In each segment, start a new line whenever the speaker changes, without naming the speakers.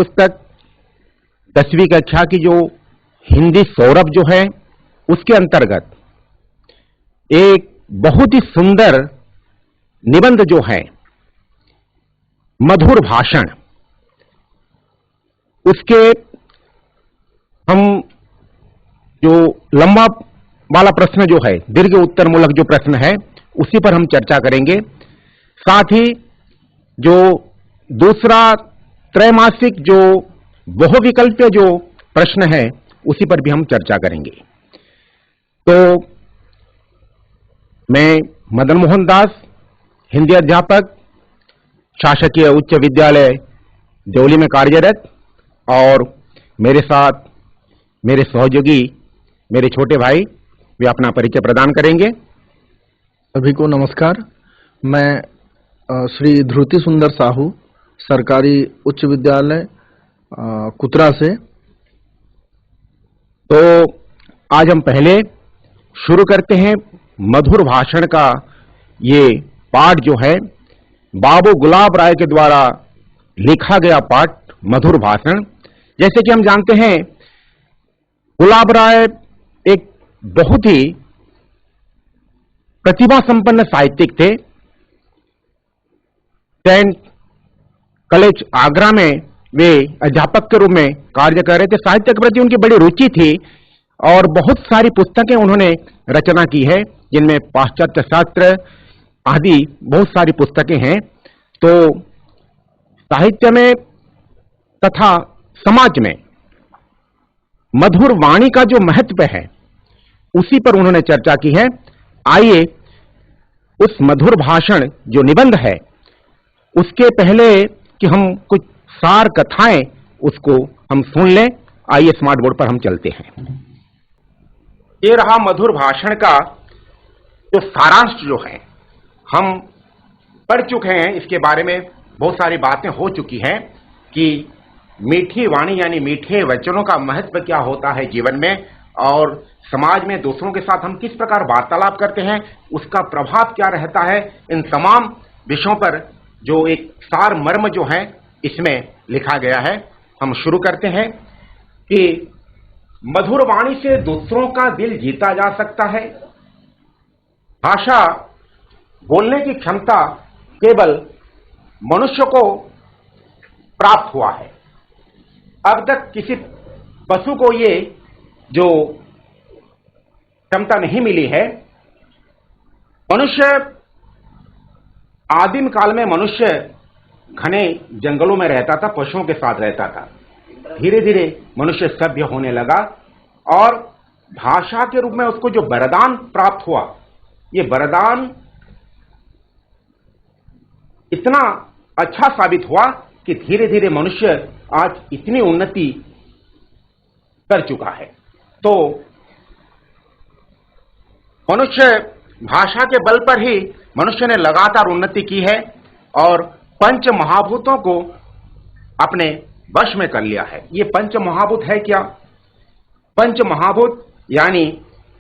पुस्तक 10वीं कक्षा की जो हिंदी सौरभ जो है उसके अंतर्गत एक बहुत ही सुंदर निबंध जो है मधुर भाषण, उसके हम जो लंबा वाला प्रश्न जो है, दीर्घ उत्तर मूलक जो प्रश्न है, उसी पर हम चर्चा करेंगे। साथ ही जो दूसरा त्रैमासिक जो बहुविकल्पीय जो प्रश्न है उसी पर भी हम चर्चा करेंगे। तो मैं मदन मोहन दास, हिंदी अध्यापक, शासकीय उच्च विद्यालय देवली में कार्यरत, और मेरे साथ मेरे सहयोगी, मेरे छोटे भाई, वे अपना परिचय प्रदान करेंगे।
सभी को नमस्कार। मैं श्री ध्रुति सुंदर साहू, सरकारी उच्च विद्यालय कुतरा से।
तो आज हम पहले शुरू करते हैं मधुर भाषण का ये पाठ जो है, बाबू गुलाब राय के द्वारा लिखा गया पाठ मधुर भाषण। जैसे कि हम जानते हैं, गुलाब राय एक बहुत ही प्रतिभा संपन्न साहित्यिक थे। सेंट कॉलेज आगरा में वे अध्यापक के रूप में कार्य कर रहे थे। साहित्य के प्रति उनकी बड़ी रुचि थी और बहुत सारी पुस्तकें उन्होंने रचना की है, जिनमें पाश्चात्य शास्त्र आदि बहुत सारी पुस्तकें हैं। तो साहित्य में तथा समाज में मधुर वाणी का जो महत्व है उसी पर उन्होंने चर्चा की है। आइए उस मधुर भाषण जो निबंध है उसके पहले कि हम कुछ सार कथाएं उसको हम सुन लें, आइए स्मार्ट बोर्ड पर हम चलते हैं। ये रहा मधुर भाषण का जो सारांश जो है, हम पढ़ चुके हैं, इसके बारे में बहुत सारी बातें हो चुकी हैं कि मीठी वाणी यानी मीठे वचनों का महत्व क्या होता है जीवन में, और समाज में दूसरों के साथ हम किस प्रकार वार्तालाप करते हैं, उसका प्रभाव क्या रहता है। इन तमाम विषयों पर जो एक सार मर्म जो है इसमें लिखा गया है। हम शुरू करते हैं कि मधुर वाणी से दूसरों का दिल जीता जा सकता है। भाषा, बोलने की क्षमता केवल मनुष्य को प्राप्त हुआ है। अब तक किसी पशु को ये जो क्षमता नहीं मिली है। मनुष्य, आदिम काल में मनुष्य घने जंगलों में रहता था, पशुओं के साथ रहता था। धीरे धीरे मनुष्य सभ्य होने लगा और भाषा के रूप में उसको जो वरदान प्राप्त हुआ, ये वरदान इतना अच्छा साबित हुआ कि धीरे धीरे मनुष्य आज इतनी उन्नति कर चुका है। तो मनुष्य भाषा के बल पर ही मनुष्य ने लगातार उन्नति की है और पंच महाभूतों को अपने वश में कर लिया है। ये पंच महाभूत है क्या? पंच महाभूत यानी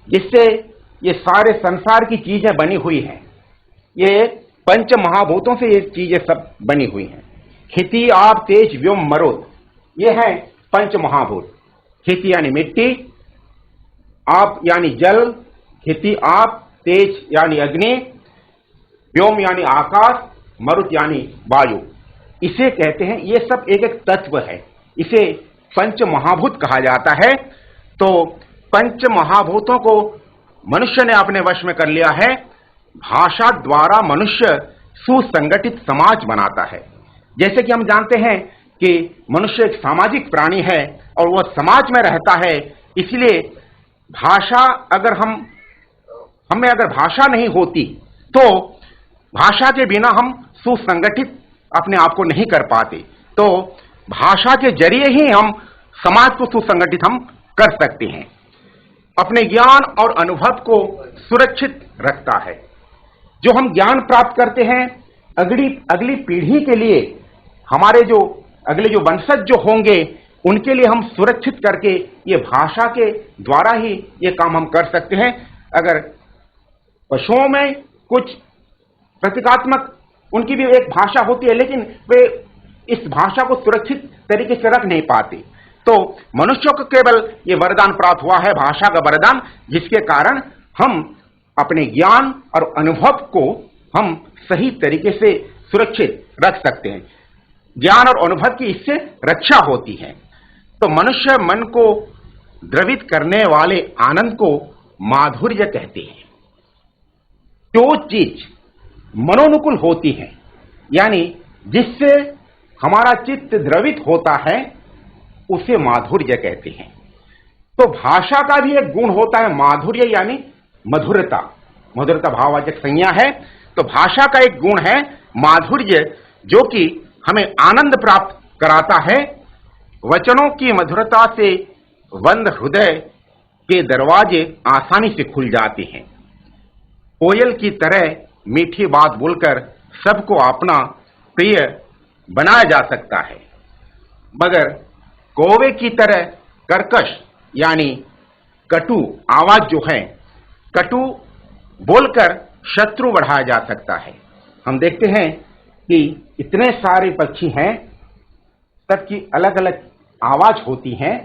जिससे ये सारे संसार की चीजें बनी हुई हैं। ये पंच महाभूतों से ये चीजें सब बनी हुई हैं। खेती, आप, तेज, व्योम, मरुत, ये है पंच महाभूत। खेती यानी मिट्टी, आप यानी जल, खेती आप, तेज यानी अग्नि, व्योम यानी आकाश, मरुत यानी वायु, इसे कहते हैं। ये सब एक एक तत्व है, इसे पंच महाभूत कहा जाता है। तो पंच महाभूतों को मनुष्य ने अपने वश में कर लिया है। भाषा द्वारा मनुष्य सुसंगठित समाज बनाता है। जैसे कि हम जानते हैं कि मनुष्य एक सामाजिक प्राणी है और वह समाज में रहता है, इसलिए भाषा अगर हमें अगर भाषा नहीं होती तो भाषा के बिना हम सुसंगठित अपने आप को नहीं कर पाते। तो भाषा के जरिए ही हम समाज को सुसंगठित हम कर सकते हैं। अपने ज्ञान और अनुभव को सुरक्षित रखता है। जो हम ज्ञान प्राप्त करते हैं अगली पीढ़ी के लिए, हमारे जो अगले जो वंशज जो होंगे उनके लिए हम सुरक्षित करके ये भाषा के द्वारा ही ये काम हम कर सकते हैं। अगर पशुओं में कुछ प्रतीकात्मक उनकी भी एक भाषा होती है, लेकिन वे इस भाषा को सुरक्षित तरीके से रख नहीं पाते। तो मनुष्यों को केवल ये वरदान प्राप्त हुआ है, भाषा का वरदान, जिसके कारण हम अपने ज्ञान और अनुभव को हम सही तरीके से सुरक्षित रख सकते हैं। ज्ञान और अनुभव की इससे रक्षा होती है। तो मनुष्य मन को द्रवित करने वाले आनंद को माधुर्य कहते हैं। जो चीज मनोनुकूल होती है, यानी जिससे हमारा चित्त द्रवित होता है, उसे माधुर्य कहते हैं। तो भाषा का भी एक गुण होता है माधुर्य, यानी मधुरता। मधुरता भाववाचक संज्ञा है। तो भाषा का एक गुण है माधुर्य, जो कि हमें आनंद प्राप्त कराता है। वचनों की मधुरता से बंद हृदय के दरवाजे आसानी से खुल जाते हैं। कोयल की तरह मीठी बात बोलकर सबको अपना प्रिय बनाया जा सकता है, मगर कौवे की तरह कर्कश यानी कटु आवाज जो है, कटु बोलकर शत्रु बढ़ाया जा सकता है। हम देखते हैं कि इतने सारे पक्षी हैं, सबकी अलग अलग आवाज होती हैं।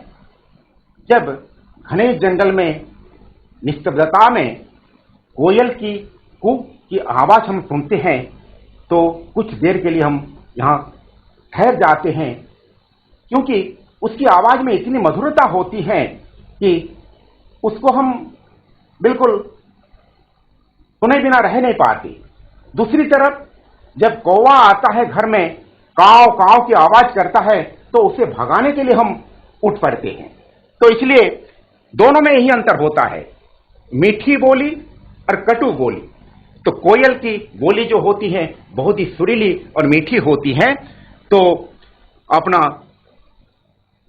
जब घने जंगल में निस्तब्धता में कोयल की कूक की आवाज हम सुनते हैं, तो कुछ देर के लिए हम यहाँ ठहर जाते हैं, क्योंकि उसकी आवाज में इतनी मधुरता होती है कि उसको हम बिल्कुल सुने बिना रह नहीं पाते। दूसरी तरफ जब कौवा आता है घर में, काव काव की आवाज करता है, तो उसे भगाने के लिए हम उठ पड़ते हैं। तो इसलिए दोनों में यही अंतर होता है, मीठी बोली और कटु बोली। तो कोयल की बोली जो होती है बहुत ही सुरीली और मीठी होती है, तो अपना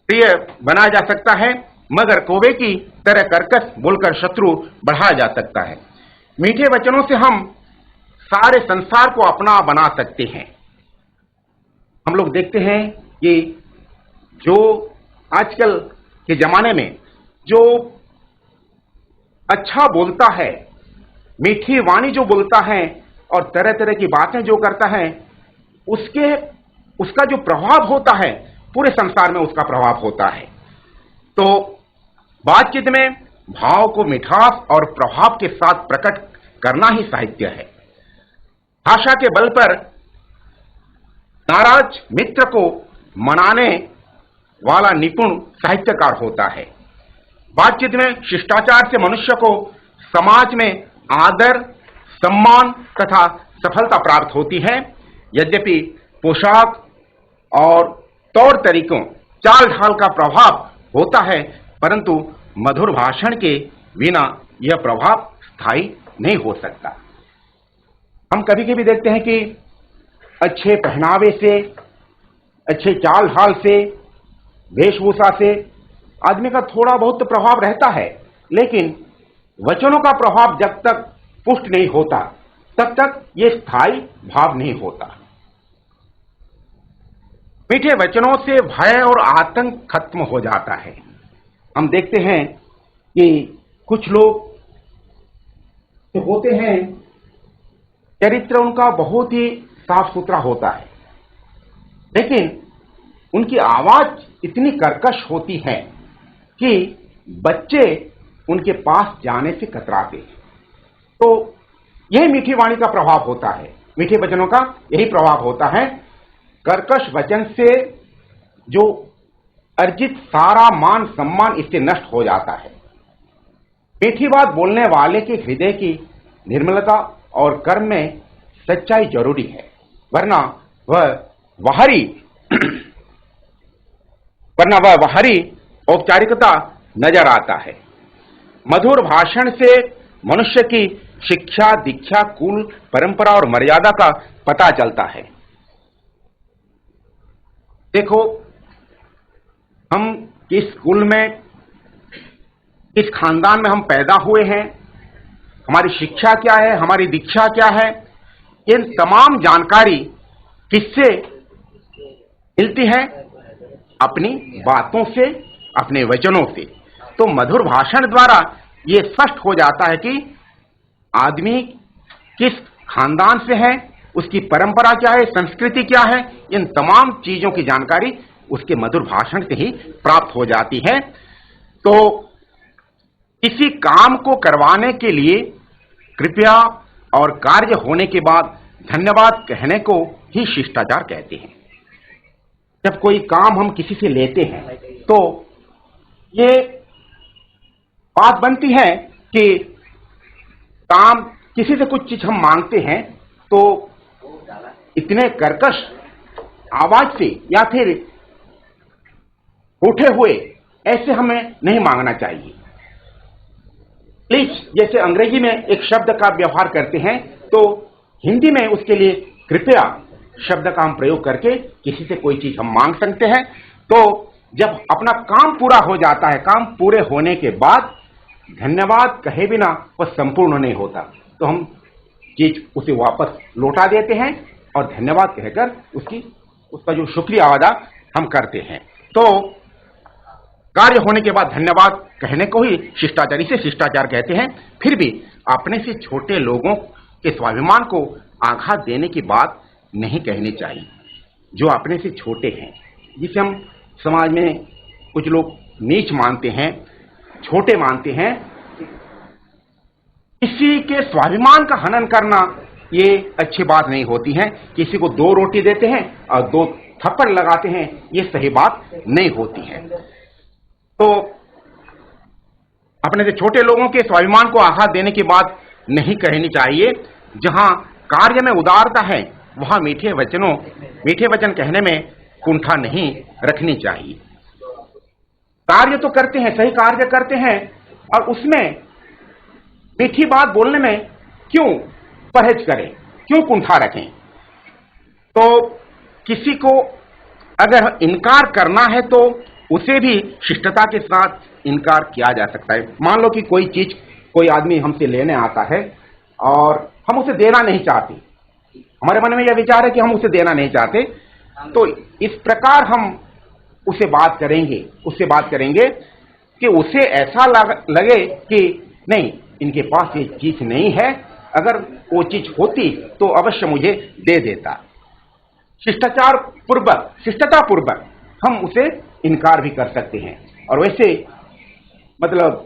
प्रिय बनाया जा सकता है, मगर कौवे की तरह कर्कश बोलकर शत्रु बढ़ाया जा सकता है। मीठे वचनों से हम सारे संसार को अपना बना सकते हैं। हम लोग देखते हैं कि जो आजकल के जमाने में जो अच्छा बोलता है, मीठी वाणी जो बोलता है और तरह तरह की बातें जो करता है, उसका जो प्रभाव होता है पूरे संसार में उसका प्रभाव होता है। तो बातचीत में भाव को मिठास और प्रभाव के साथ प्रकट करना ही साहित्य है। भाषा के बल पर नाराज मित्र को मनाने वाला निपुण साहित्यकार होता है। बातचीत में शिष्टाचार से मनुष्य को समाज में आदर, सम्मान तथा सफलता प्राप्त होती है। यद्यपि पोशाक और तौर तरीकों, चाल ढाल का प्रभाव होता है, परंतु मधुर भाषण के बिना यह प्रभाव स्थायी नहीं हो सकता। हम कभी कभी देखते हैं कि अच्छे पहनावे से, अच्छे चाल ढाल से, वेशभूषा से आदमी का थोड़ा बहुत प्रभाव रहता है, लेकिन वचनों का प्रभाव जब तक पुष्ट नहीं होता तब तक ये स्थायी भाव नहीं होता। मीठे वचनों से भय और आतंक खत्म हो जाता है। हम देखते हैं कि कुछ लोग जो होते हैं, चरित्र उनका बहुत ही साफ सुथरा होता है, लेकिन उनकी आवाज इतनी कर्कश होती है कि बच्चे उनके पास जाने से कतराते हैं। तो यही मीठी वाणी का प्रभाव होता है, मीठे वचनों का यही प्रभाव होता है। कर्कश वचन से जो अर्जित सारा मान सम्मान इससे नष्ट हो जाता है। मीठी बात बोलने वाले के हृदय की निर्मलता और कर्म में सच्चाई जरूरी है, वरना वह बाहरी औपचारिकता नजर आता है। मधुर भाषण से मनुष्य की शिक्षा, दीक्षा, कुल, परंपरा और मर्यादा का पता चलता है। देखो, हम किस कुल में, किस खानदान में हम पैदा हुए हैं, हमारी शिक्षा क्या है, हमारी दीक्षा क्या है, इन तमाम जानकारी किससे मिलती है? अपनी बातों से, अपने वचनों से। तो मधुर भाषण द्वारा ये स्पष्ट हो जाता है कि आदमी किस खानदान से है, उसकी परंपरा क्या है, संस्कृति क्या है, इन तमाम चीजों की जानकारी उसके मधुर भाषण से ही प्राप्त हो जाती है। तो किसी काम को करवाने के लिए कृपया और कार्य होने के बाद धन्यवाद कहने को ही शिष्टाचार कहते हैं। जब कोई काम हम किसी से लेते हैं तो ये बात बनती है कि काम किसी से कुछ चीज हम मांगते हैं तो इतने कर्कश आवाज से या फिर उठे हुए ऐसे हमें नहीं मांगना चाहिए। प्लीज जैसे अंग्रेजी में एक शब्द का व्यवहार करते हैं तो हिंदी में उसके लिए कृपया शब्द का हम प्रयोग करके किसी से कोई चीज हम मांग सकते हैं। तो जब अपना काम पूरा हो जाता है, काम पूरे होने के बाद धन्यवाद कहे बिना वह संपूर्ण नहीं होता, तो हम चीज उसे वापस लौटा देते हैं और धन्यवाद कहकर उसका जो शुक्रिया अदा हम करते हैं। तो कार्य होने के बाद धन्यवाद कहने को ही शिष्टाचार, इसे शिष्टाचार कहते हैं। फिर भी अपने से छोटे लोगों के स्वाभिमान को आघात देने की बात नहीं कहनी चाहिए। जो अपने से छोटे हैं, जिसे हम समाज में कुछ लोग नीच मानते हैं, छोटे मानते हैं, किसी के स्वाभिमान का हनन करना ये अच्छी बात नहीं होती है। किसी को 2 रोटी देते हैं और 2 थप्पड़ लगाते हैं, ये सही बात नहीं होती है। तो अपने से छोटे लोगों के स्वाभिमान को आघात देने की बात नहीं कहनी चाहिए। जहां कार्य में उदारता है वहां मीठे वचन कहने में कुंठा नहीं रखनी चाहिए। कार्य तो करते हैं, सही कार्य करते हैं, और उसमें मीठी बात बोलने में क्यों परहेज करें, क्यों कुंठा रखें। तो किसी को अगर इनकार करना है तो उसे भी शिष्टता के साथ इनकार किया जा सकता है। मान लो कि कोई आदमी हमसे लेने आता है और हम उसे देना नहीं चाहते, हमारे मन में यह विचार है कि हम उसे देना नहीं चाहते, तो इस प्रकार हम उससे बात करेंगे कि उसे ऐसा लगे कि नहीं, इनके पास ये चीज नहीं है, अगर वो चीज होती तो अवश्य मुझे दे देता। शिष्टता पूर्वक हम उसे इनकार भी कर सकते हैं। और वैसे मतलब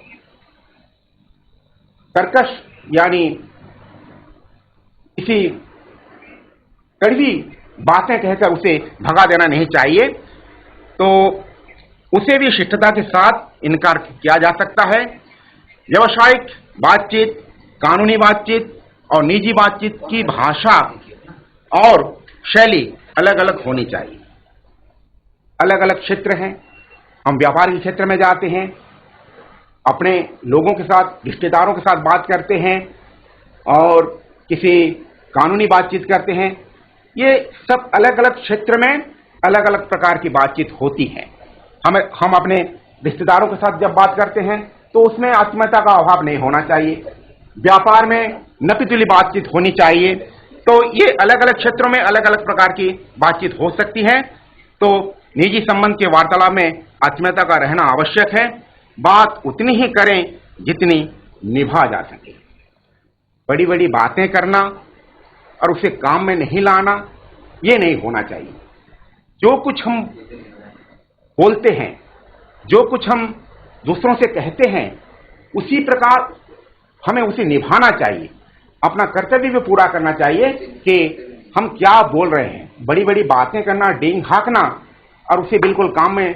कर्कश यानी किसी कड़वी बातें कहकर उसे भगा देना नहीं चाहिए। तो उसे भी शिष्टता के साथ इनकार किया जा सकता है। व्यावसायिक बातचीत, कानूनी बातचीत और निजी बातचीत की भाषा और शैली अलग अलग होनी चाहिए। अलग अलग क्षेत्र हैं, हम व्यापार के क्षेत्र में जाते हैं, अपने लोगों के साथ, रिश्तेदारों के साथ बात करते हैं और किसी कानूनी बातचीत करते हैं। ये सब अलग अलग क्षेत्र में अलग अलग प्रकार की बातचीत होती है। हम अपने रिश्तेदारों के साथ जब बात करते हैं तो उसमें आत्मीयता का अभाव नहीं होना चाहिए। व्यापार में नपीतुली बातचीत होनी चाहिए। तो ये अलग अलग क्षेत्रों में अलग अलग प्रकार की बातचीत हो सकती है। तो निजी संबंध के वार्तालाप में आत्मीयता का रहना आवश्यक है। बात उतनी ही करें जितनी निभा जा सके। बड़ी बड़ी बातें करना और उसे काम में नहीं लाना, ये नहीं होना चाहिए। जो कुछ हम बोलते हैं, जो कुछ हम दूसरों से कहते हैं, उसी प्रकार हमें उसे निभाना चाहिए। अपना कर्तव्य भी पूरा करना चाहिए कि हम क्या बोल रहे हैं। बड़ी बड़ी बातें करना, डींग हाँकना और उसे बिल्कुल काम में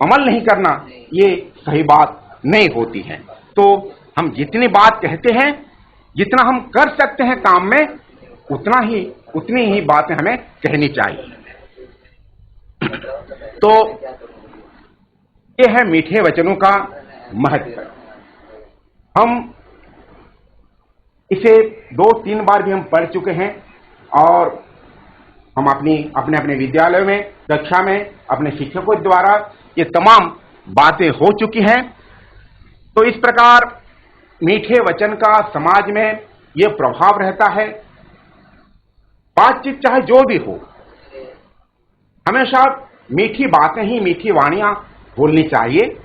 अमल नहीं करना, ये सही बात नहीं होती है। तो हम जितनी बात कहते हैं, जितना हम कर सकते हैं काम में, उतनी ही बातें हमें कहनी चाहिए। तो ये है मीठे वचनों का महत्व। हम इसे 2-3 बार भी हम पढ़ चुके हैं और हम अपने विद्यालयों में, कक्षा में अपने शिक्षकों द्वारा ये तमाम बातें हो चुकी हैं। तो इस प्रकार मीठे वचन का समाज में ये प्रभाव रहता है। बातचीत चाहे जो भी हो, हमेशा मीठी बातें ही, मीठी वाणियां बोलनी चाहिए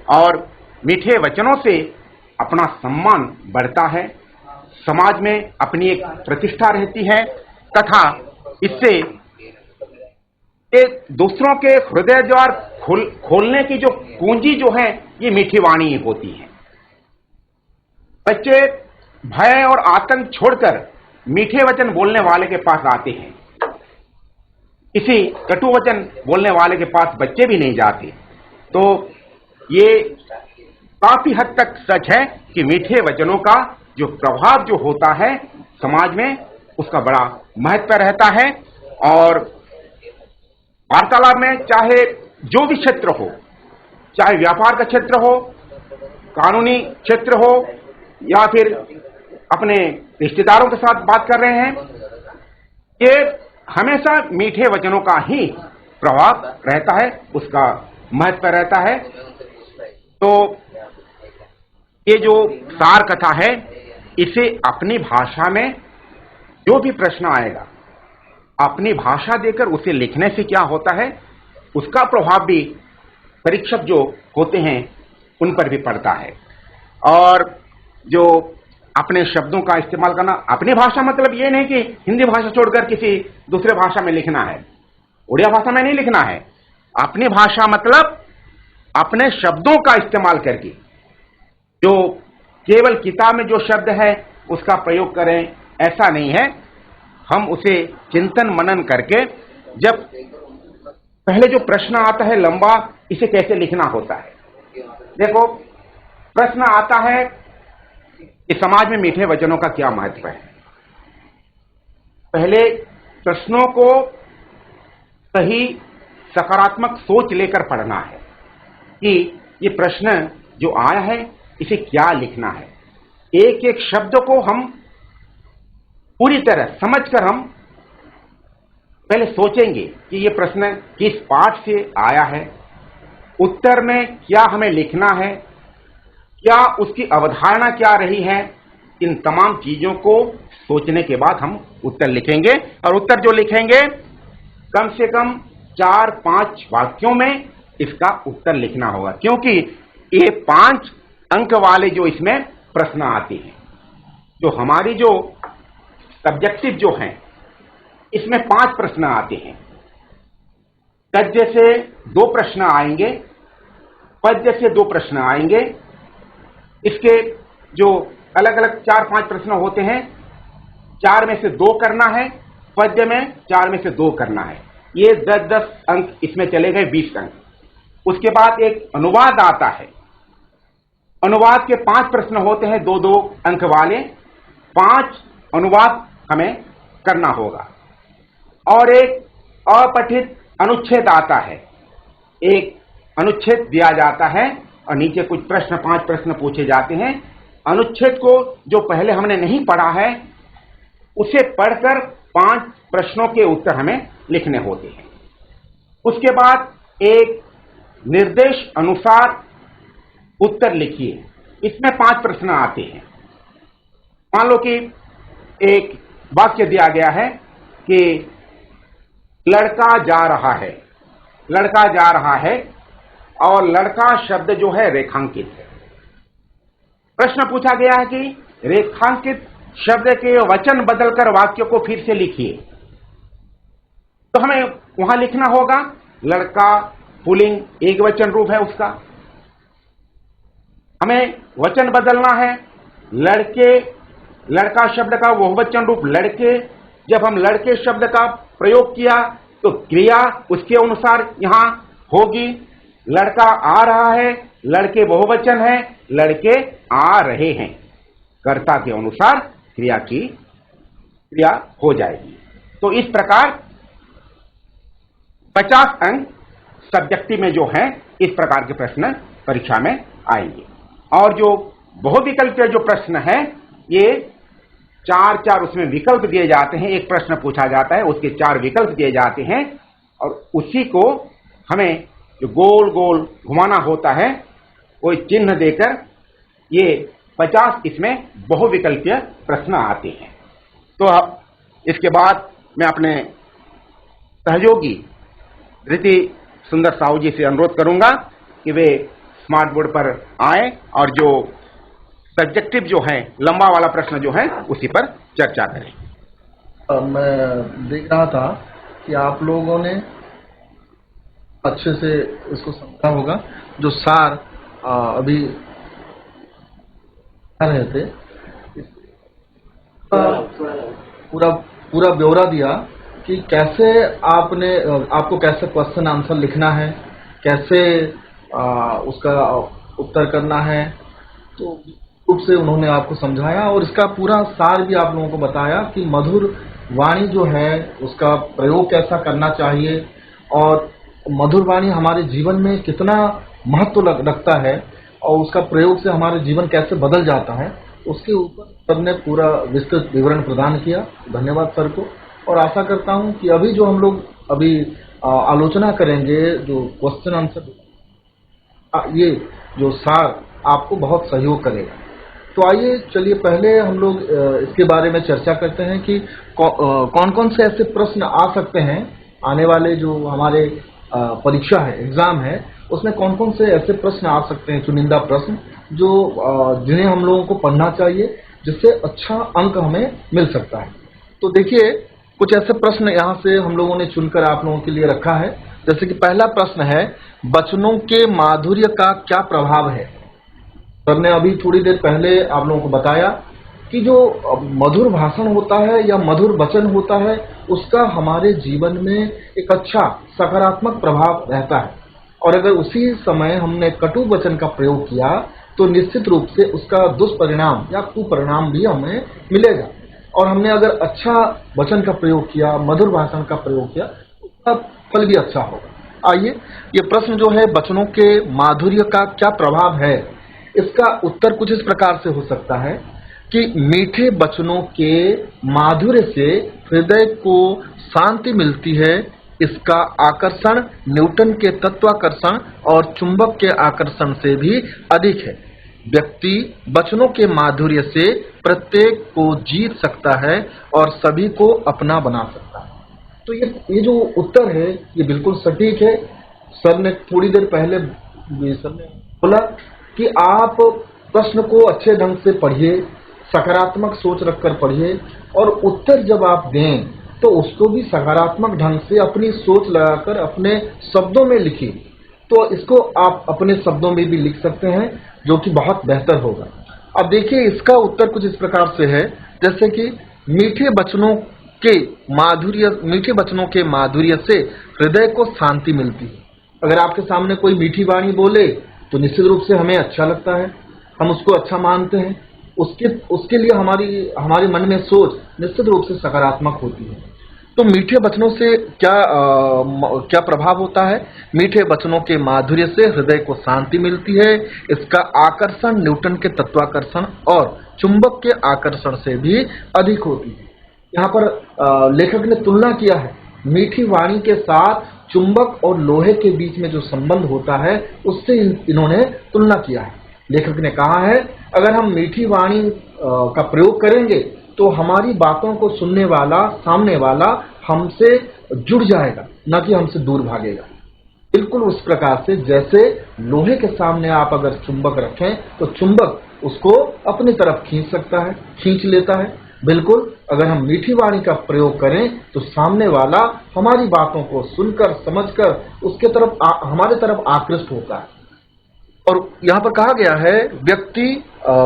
और मीठे वचनों से अपना सम्मान बढ़ता है, समाज में अपनी एक प्रतिष्ठा रहती है तथा इससे ये दूसरों के हृदय द्वार खोलने की जो कुंजी जो है ये मीठी वाणी होती है। बच्चे भय और आतंक छोड़कर मीठे वचन बोलने वाले के पास आते हैं। किसी कटु वचन बोलने वाले के पास बच्चे भी नहीं जाते। तो ये काफी हद तक सच है कि मीठे वचनों का जो प्रभाव जो होता है समाज में, उसका बड़ा महत्व रहता है। और वार्तालाप में चाहे जो भी क्षेत्र हो, चाहे व्यापार का क्षेत्र हो, कानूनी क्षेत्र हो, या फिर अपने रिश्तेदारों के साथ बात कर रहे हैं, ये हमेशा मीठे वचनों का ही प्रभाव रहता है, उसका महत्व रहता है। तो ये जो सार कथा है, इसे अपनी भाषा में जो भी प्रश्न आएगा, अपनी भाषा देकर उसे लिखने से क्या होता है, उसका प्रभाव भी परीक्षक जो होते हैं उन पर भी पड़ता है। और जो अपने शब्दों का इस्तेमाल करना, अपनी भाषा मतलब ये नहीं कि हिंदी भाषा छोड़कर किसी दूसरे भाषा में लिखना है, उड़िया भाषा में नहीं लिखना है। अपनी भाषा मतलब अपने शब्दों का इस्तेमाल करके, जो केवल किताब में जो शब्द है उसका प्रयोग करें, ऐसा नहीं है। हम उसे चिंतन मनन करके, जब पहले जो प्रश्न आता है लंबा, इसे कैसे लिखना होता है। देखो, प्रश्न आता है कि समाज में मीठे वचनों का क्या महत्व है। पहले प्रश्नों को सही सकारात्मक सोच लेकर पढ़ना है कि ये प्रश्न जो आया है इसे क्या लिखना है। एक एक शब्द को हम पूरी तरह समझकर हम पहले सोचेंगे कि ये प्रश्न किस पाठ से आया है, उत्तर में क्या हमें लिखना है, क्या उसकी अवधारणा क्या रही है। इन तमाम चीजों को सोचने के बाद हम उत्तर लिखेंगे। और उत्तर जो लिखेंगे, कम से कम 4-5 वाक्यों में इसका उत्तर लिखना होगा, क्योंकि ये 5 अंक वाले जो इसमें प्रश्न आते हैं, जो हमारी जो सब्जेक्टिव जो हैं, इसमें 5 प्रश्न आते हैं। गद्य से 2 प्रश्न आएंगे, पद्य से 2 प्रश्न आएंगे। इसके जो अलग अलग 4-5 प्रश्न होते हैं, 4 में से 2 करना है, पद्य में 4 में से 2 करना है। ये 10-10 अंक इसमें चले गए, 20 अंक। उसके बाद एक अनुवाद आता है। अनुवाद के 5 प्रश्न होते हैं, 2-2 अंक वाले। 5 अनुवाद हमें करना होगा। और एक अपठित अनुच्छेद आता है। एक अनुच्छेद दिया जाता है और नीचे कुछ प्रश्न, 5 प्रश्न पूछे जाते हैं। अनुच्छेद को जो पहले हमने नहीं पढ़ा है, उसे पढ़कर 5 प्रश्नों के उत्तर हमें लिखने होते हैं। उसके बाद एक निर्देश अनुसार उत्तर लिखिए। इसमें 5 प्रश्न आते हैं। मान लो कि एक वाक्य दिया गया है कि लड़का जा रहा है, लड़का जा रहा है, और लड़का शब्द जो है रेखांकित है। प्रश्न पूछा गया है कि रेखांकित शब्द के वचन बदलकर वाक्य को फिर से लिखिए। तो हमें वहां लिखना होगा लड़का पुल्लिंग एक वचन रूप है उसका। हमें वचन बदलना है। लड़के, लड़का शब्द का बहुवचन रूप लड़के। जब हम लड़के शब्द का प्रयोग किया तो क्रिया उसके अनुसार यहां होगी। लड़का आ रहा है, लड़के बहुवचन है, लड़के आ रहे हैं। कर्ता के अनुसार क्रिया हो जाएगी। तो इस प्रकार 50 अंक सब्जेक्टिव में जो है, इस प्रकार के प्रश्न परीक्षा में आएंगे। और जो बहुविकल्पीय जो प्रश्न है, ये 4-4 उसमें विकल्प दिए जाते हैं। एक प्रश्न पूछा जाता है, उसके 4 विकल्प दिए जाते हैं, और उसी को हमें जो गोल गोल घुमाना होता है, कोई चिन्ह देकर ये 50 इसमें बहुविकल्पीय प्रश्न आते हैं। तो अब इसके बाद मैं अपने सहयोगी ऋति सुंदर साहू जी से अनुरोध करूंगा कि वे स्मार्ट बोर्ड पर आए और जो सब्जेक्टिव जो है, लंबा वाला प्रश्न जो है, उसी पर चर्चा करें।
मैं देख रहा था कि आप लोगों ने अच्छे से इसको समझा होगा। जो सार अभी कह रहे थे, पूरा पूरा ब्यौरा दिया कि कैसे आपको कैसे क्वेश्चन आंसर लिखना है, कैसे उसका उत्तर करना है। तो रूप से उन्होंने आपको समझाया और इसका पूरा सार भी आप लोगों को बताया कि मधुर वाणी जो है उसका प्रयोग कैसा करना चाहिए और मधुर वाणी हमारे जीवन में कितना महत्व रखता है और उसका प्रयोग से हमारे जीवन कैसे बदल जाता है, उसके ऊपर सर ने पूरा विस्तृत विवरण प्रदान किया। धन्यवाद सर को। और आशा करता हूं कि अभी जो हम लोग आलोचना करेंगे, जो क्वेश्चन आंसर, ये जो सार आपको बहुत सहयोग करेगा। तो आइए चलिए पहले हम लोग इसके बारे में चर्चा करते हैं कि कौन कौन से ऐसे प्रश्न आ सकते हैं आने वाले जो हमारे परीक्षा है, एग्जाम है, उसमें कौन कौन से ऐसे प्रश्न आ सकते हैं, चुनिंदा प्रश्न जो जिन्हें हम लोगों को पढ़ना चाहिए, जिससे अच्छा अंक हमें मिल सकता है। तो देखिए कुछ ऐसे प्रश्न यहाँ से हम लोगों ने चुनकर आप लोगों के लिए रखा है। जैसे कि पहला प्रश्न है, वचनों के माधुर्य का क्या प्रभाव है। सर ने अभी थोड़ी देर पहले आप लोगों को बताया कि जो मधुर भाषण होता है या मधुर वचन होता है, उसका हमारे जीवन में एक अच्छा सकारात्मक प्रभाव रहता है। और अगर उसी समय हमने कटु वचन का प्रयोग किया तो निश्चित रूप से उसका दुष्परिणाम या कुपरिणाम भी हमें मिलेगा। और हमने अगर अच्छा वचन का प्रयोग किया, मधुर भाषण का प्रयोग किया, उसका फल भी अच्छा होगा। आइए, ये प्रश्न जो है वचनों के माधुर्य का क्या प्रभाव है, इसका उत्तर कुछ इस प्रकार से हो सकता है कि मीठे वचनों के माधुर्य से हृदय को शांति मिलती है। इसका आकर्षण न्यूटन के तत्वाकर्षण और चुंबक के आकर्षण से भी अधिक है। व्यक्ति वचनों के माधुर्य से प्रत्येक को जीत सकता है और सभी को अपना बना सकता है। तो ये जो उत्तर है ये बिल्कुल सटीक है। सर ने थोड़ी देर पहले सर ने बोला कि आप प्रश्न को अच्छे ढंग से पढ़िए, सकारात्मक सोच रखकर पढ़िए और उत्तर जब आप दें तो उसको भी सकारात्मक ढंग से अपनी सोच लगाकर अपने शब्दों में लिखिए। तो इसको आप अपने शब्दों में भी लिख सकते हैं, जो कि बहुत बेहतर होगा। अब देखिए इसका उत्तर कुछ इस प्रकार से है, जैसे कि मीठे वचनों के माधुर्य से हृदय को शांति मिलती है। अगर आपके सामने कोई मीठी वाणी बोले तो निश्चित रूप से हमें अच्छा लगता है, हम उसको अच्छा मानते हैं, उसके लिए हमारे मन में सोच निश्चित रूप से सकारात्मक होती है। तो मीठे वचनों से क्या प्रभाव होता है। मीठे वचनों के माधुर्य से हृदय को शांति मिलती है। इसका आकर्षण न्यूटन के तत्वाकर्षण और चुंबक के आकर्षण से भी अधिक होती है। यहाँ पर लेखक ने तुलना किया है मीठी वाणी के साथ चुंबक और लोहे के बीच में जो संबंध होता है, उससे इन्होंने तुलना किया है। लेखक ने कहा है अगर हम मीठी वाणी का प्रयोग करेंगे तो हमारी बातों को सुनने वाला, सामने वाला हमसे जुड़ जाएगा, न कि हमसे दूर भागेगा। बिल्कुल उस प्रकार से जैसे लोहे के सामने आप अगर चुंबक रखें तो चुंबक उसको अपनी तरफ खींच लेता है। बिल्कुल अगर हम मीठी वाणी का प्रयोग करें तो सामने वाला हमारी बातों को सुनकर, समझकर उसके तरफ हमारे तरफ आकृष्ट होता है। और यहाँ पर कहा गया है व्यक्ति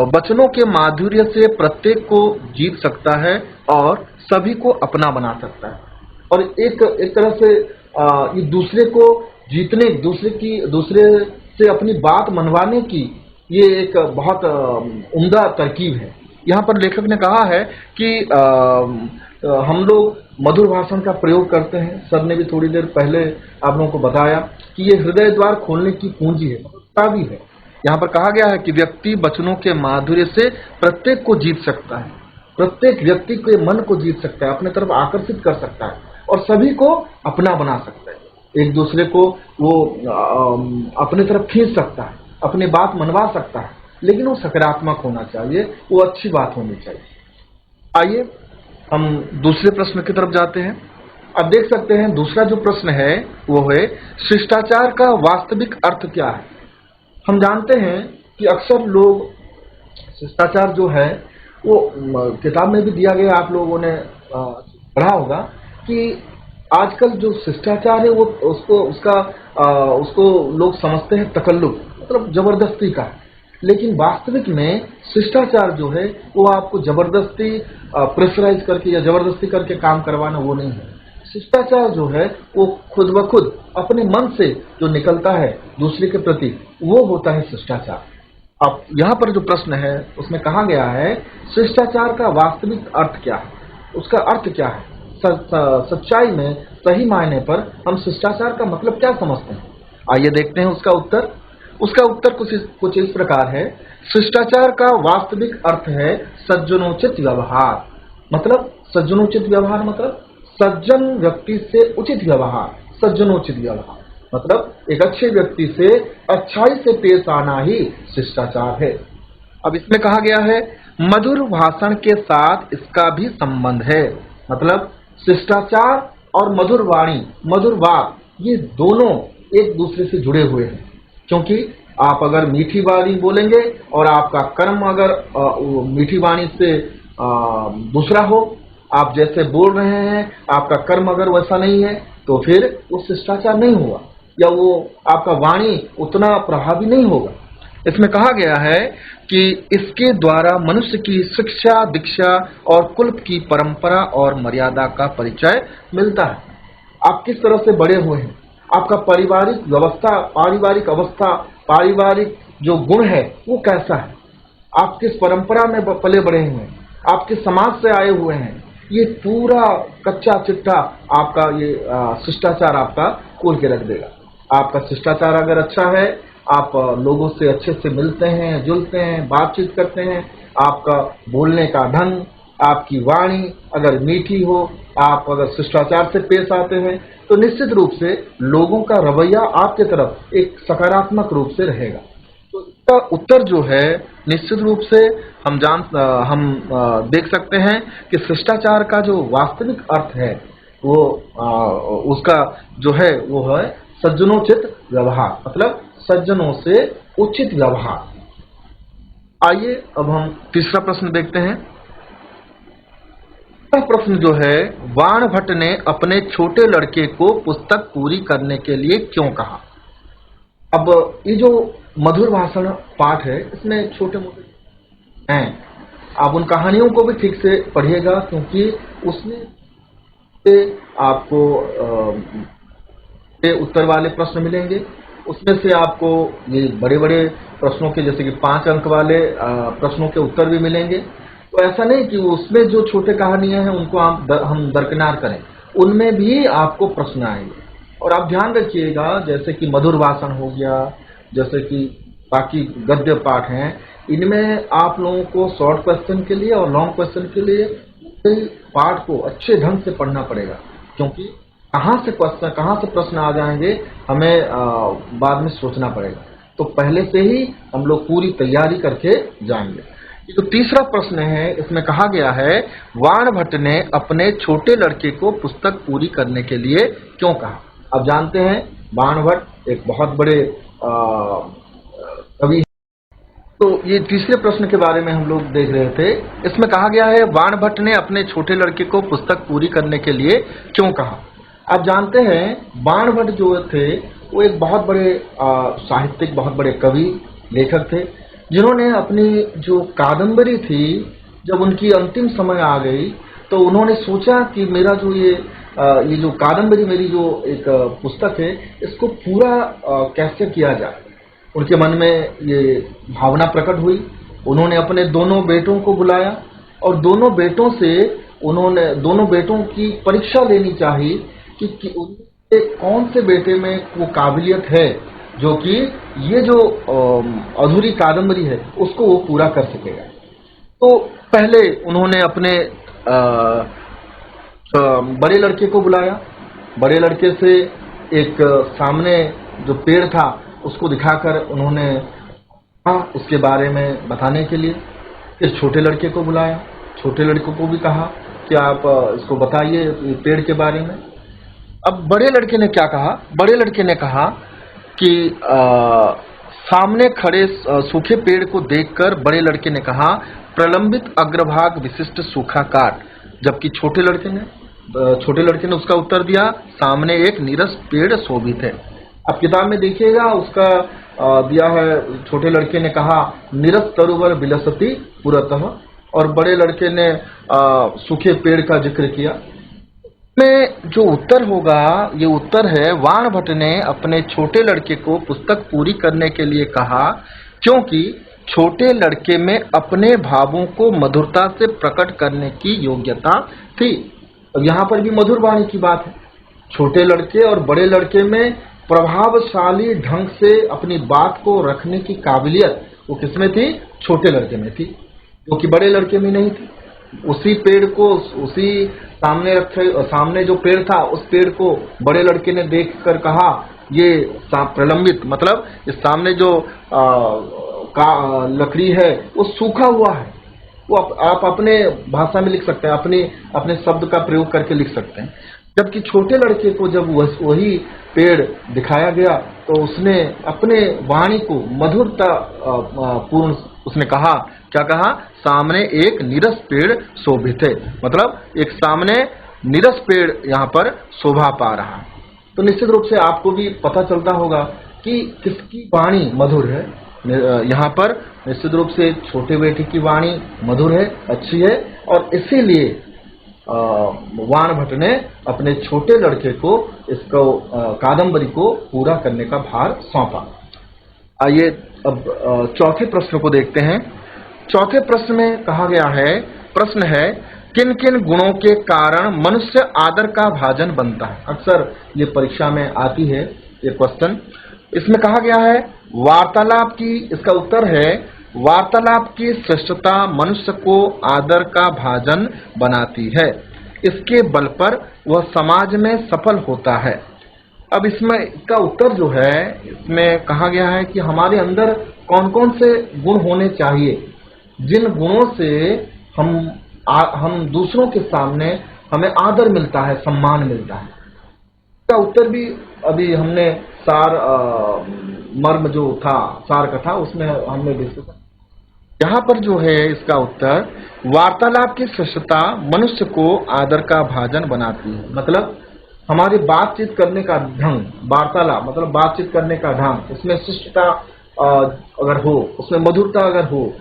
वचनों के माधुर्य से प्रत्येक को जीत सकता है और सभी को अपना बना सकता है। और एक तरह से ये दूसरे को जीतने, दूसरे से अपनी बात मनवाने की ये एक बहुत उम्दा तरकीब है। यहाँ पर लेखक ने कहा है कि हम लोग मधुर भाषण का प्रयोग करते हैं। सर ने भी थोड़ी देर पहले आप लोगों को बताया कि ये हृदय द्वार खोलने की कुंजी है, भी है। यहाँ पर कहा गया है कि व्यक्ति वचनों के माधुर्य से प्रत्येक को जीत सकता है, प्रत्येक व्यक्ति के मन को जीत सकता है, अपने तरफ आकर्षित कर सकता है और सभी को अपना बना सकता है। एक दूसरे को वो अपने तरफ खींच सकता है, अपनी बात मनवा सकता है, लेकिन वो सकारात्मक होना चाहिए, वो अच्छी बात होनी चाहिए। आइए हम दूसरे प्रश्न की तरफ जाते हैं। अब देख सकते हैं दूसरा जो प्रश्न है वो है शिष्टाचार का वास्तविक अर्थ क्या है। हम जानते हैं कि अक्सर लोग शिष्टाचार जो है वो किताब में भी दिया गया, आप लोगों ने पढ़ा होगा कि आजकल जो शिष्टाचार है वो उसको लोग समझते हैं तकल्लुफ, मतलब जबरदस्ती का। लेकिन वास्तविक में शिष्टाचार जो है वो आपको जबरदस्ती प्रेशराइज करके या जबरदस्ती करके काम करवाना वो नहीं है। शिष्टाचार जो है वो खुद ब खुद अपने मन से जो निकलता है दूसरे के प्रति, वो होता है शिष्टाचार। अब यहाँ पर जो प्रश्न है उसमें कहा गया है शिष्टाचार का वास्तविक अर्थ क्या है, उसका अर्थ क्या है। सच्चाई में सही मायने पर हम शिष्टाचार का मतलब क्या समझते हैं। आइए देखते हैं उसका उत्तर। उसका उत्तर कुछ इस प्रकार है। शिष्टाचार का वास्तविक अर्थ है सज्जनोचित व्यवहार। मतलब सज्जनोचित व्यवहार मतलब सज्जन व्यक्ति से उचित व्यवहार। सज्जनोचित व्यवहार मतलब एक अच्छे व्यक्ति से अच्छाई से पेश आना ही शिष्टाचार है। अब इसमें कहा गया है मधुर भाषण के साथ इसका भी संबंध है। मतलब शिष्टाचार और मधुर वाणी, मधुर बात, ये दोनों एक दूसरे से जुड़े हुए हैं। क्योंकि आप अगर मीठी वाणी बोलेंगे और आपका कर्म अगर मीठी वाणी से दूसरा हो, आप जैसे बोल रहे हैं आपका कर्म अगर वैसा नहीं है, तो फिर वो शिष्टाचार नहीं हुआ या वो आपका वाणी उतना प्रभावी नहीं होगा। इसमें कहा गया है कि इसके द्वारा मनुष्य की शिक्षा, दीक्षा और कुल की परंपरा और मर्यादा का परिचय मिलता है। आप किस तरह से बड़े हुए हैं, आपका पारिवारिक व्यवस्था, पारिवारिक अवस्था, पारिवारिक जो गुण है वो कैसा है, आप किस परंपरा में पले बड़े हुए हैं, आप किस समाज से आए हुए हैं, ये पूरा कच्चा चिट्ठा आपका ये शिष्टाचार आपका खोल के रख देगा। आपका शिष्टाचार अगर अच्छा है, आप लोगों से अच्छे से मिलते हैं, जुलते हैं, बातचीत करते हैं, आपका बोलने का ढंग, आपकी वाणी अगर मीठी हो, आप अगर शिष्टाचार से पेश आते हैं, तो निश्चित रूप से लोगों का रवैया आपके तरफ एक सकारात्मक रूप से रहेगा। तो इसका उत्तर जो है निश्चित रूप से हम देख सकते हैं कि शिष्टाचार का जो वास्तविक अर्थ है वो उसका जो है वो है सज्जनोचित व्यवहार। मतलब सज्जनों से उचित व्यवहार। आइए अब हम तीसरा प्रश्न देखते हैं। यह प्रश्न जो है, बाणभट्ट ने अपने छोटे लड़के को पुस्तक पूरी करने के लिए क्यों कहा। अब ये जो मधुर भाषण पाठ है इसमें छोटे मोटे हैं, आप उन कहानियों को भी ठीक से पढ़िएगा, क्योंकि उसमें आपको उत्तर वाले प्रश्न मिलेंगे। उसमें से आपको ये बड़े बड़े प्रश्नों के जैसे कि 5 अंक वाले प्रश्नों के उत्तर भी मिलेंगे। तो ऐसा नहीं कि उसमें जो छोटे कहानियां हैं उनको हम दरकिनार करें, उनमें भी आपको प्रश्न आएंगे। और आप ध्यान रखिएगा, जैसे कि मधुर भाषण हो गया, जैसे कि बाकी गद्य पाठ हैं, इनमें आप लोगों को शॉर्ट क्वेश्चन के लिए और लॉन्ग क्वेश्चन के लिए पाठ को अच्छे ढंग से पढ़ना पड़ेगा। क्योंकि कहाँ से प्रश्न आ जाएंगे हमें बाद में सोचना पड़ेगा। तो पहले से ही हम लोग पूरी तैयारी करके जाएंगे। ये जो तीसरा प्रश्न है इसमें कहा गया है, बाणभट्ट ने अपने छोटे लड़के को पुस्तक पूरी करने के लिए क्यों कहा। अब जानते हैं बाणभट्ट एक बहुत बड़े कवि। तो ये तीसरे प्रश्न के बारे में हम लोग देख रहे थे। इसमें कहा गया है बाणभट्ट ने अपने छोटे लड़के को पुस्तक पूरी करने के लिए क्यों कहा। आप जानते हैं बाणभट्ट जो थे वो एक बहुत बड़े साहित्यिक, बहुत बड़े कवि, लेखक थे, जिन्होंने अपनी जो कादम्बरी थी, जब उनकी अंतिम समय आ गई तो उन्होंने सोचा कि मेरा जो ये जो कादम्बरी, मेरी जो एक पुस्तक है, इसको पूरा कैसे किया जाए। उनके मन में ये भावना प्रकट हुई। उन्होंने अपने दोनों बेटों को बुलाया और दोनों बेटों की परीक्षा लेनी चाहिए कि उनके कौन से बेटे में वो काबिलियत है जो कि ये जो अधूरी कादम्बरी है उसको वो पूरा कर सकेगा। तो पहले उन्होंने अपने बड़े लड़के को बुलाया। बड़े लड़के से एक सामने जो पेड़ था उसको दिखाकर उन्होंने उसके बारे में बताने के लिए। फिर छोटे लड़के को बुलाया। छोटे लड़के को भी कहा कि आप इसको बताइए पेड़ के बारे में। अब बड़े लड़के ने क्या कहा। बड़े लड़के ने कहा कि सामने खड़े सूखे पेड़ को देखकर बड़े लड़के ने कहा, प्रलंबित अग्रभाग विशिष्ट सूखा काट। जबकि छोटे लड़के ने छोटे लड़के ने उसका उत्तर दिया, सामने एक नीरस पेड़ शोभित है। अब किताब में देखिएगा उसका दिया है, छोटे लड़के ने कहा नीरस तरुवर बिलसती पुरतः, और बड़े लड़के ने सूखे पेड़ का जिक्र किया। में जो उत्तर होगा, ये उत्तर है, वाण भट्ट ने अपने छोटे लड़के को पुस्तक पूरी करने के लिए कहा क्योंकि छोटे लड़के में अपने भावों को मधुरता से प्रकट करने की योग्यता थी। अब यहाँ पर भी मधुर वाणी की बात है। छोटे लड़के और बड़े लड़के में प्रभावशाली ढंग से अपनी बात को रखने की काबिलियत वो किसमें थी? छोटे लड़के में थी, जो कि बड़े लड़के में नहीं थी। उसी पेड़ को, उसी सामने जो पेड़ था, उस पेड़ को बड़े लड़के ने देखकर कहा ये प्रलंबित, मतलब इस सामने जो लकड़ी है वो सूखा हुआ है। वो आप अपने भाषा में लिख सकते हैं, अपने शब्द का प्रयोग करके लिख सकते हैं। जबकि छोटे लड़के को जब वही पेड़ दिखाया गया तो उसने अपने वाणी को मधुरता पूर्ण उसने कहा, क्या कहा? सामने एक नीरस पेड़ शोभित है, मतलब एक सामने नीरस पेड़ यहाँ पर शोभा पा रहा है। तो निश्चित रूप से आपको भी पता चलता होगा कि किसकी वाणी मधुर है। यहाँ पर निश्चित रूप से छोटे बेटे की वाणी मधुर है, अच्छी है, और इसीलिए वाण भट्ट ने अपने छोटे लड़के को इसको कादंबरी को पूरा करने का भार सौंपा। आइए अब चौथे प्रश्न को देखते हैं। चौथे प्रश्न में कहा गया है, प्रश्न है, किन किन गुणों के कारण मनुष्य आदर का भाजन बनता है? अक्सर ये परीक्षा में आती है ये क्वेश्चन। इसमें कहा गया है वार्तालाप की, इसका उत्तर है वार्तालाप की श्रेष्ठता मनुष्य को आदर का भाजन बनाती है, इसके बल पर वह समाज में सफल होता है। अब इसमें इसका उत्तर जो है, इसमें कहा गया है कि हमारे अंदर कौन कौन से गुण होने चाहिए, जिन गुणों से हम दूसरों के सामने हमें आदर मिलता है, सम्मान मिलता है। इसका उत्तर भी अभी हमने सार मर्म जो था, सार कथा, उसमें हमने डिस्कस। यहाँ पर जो है इसका उत्तर, वार्तालाप की श्रेष्ठता मनुष्य को आदर का भाजन बनाती है। मतलब हमारी बातचीत करने का ढंग, वार्तालाप मतलब बातचीत करने का ढंग, उसमें शिष्टता अगर हो, उसमें मधुरता अगर हो,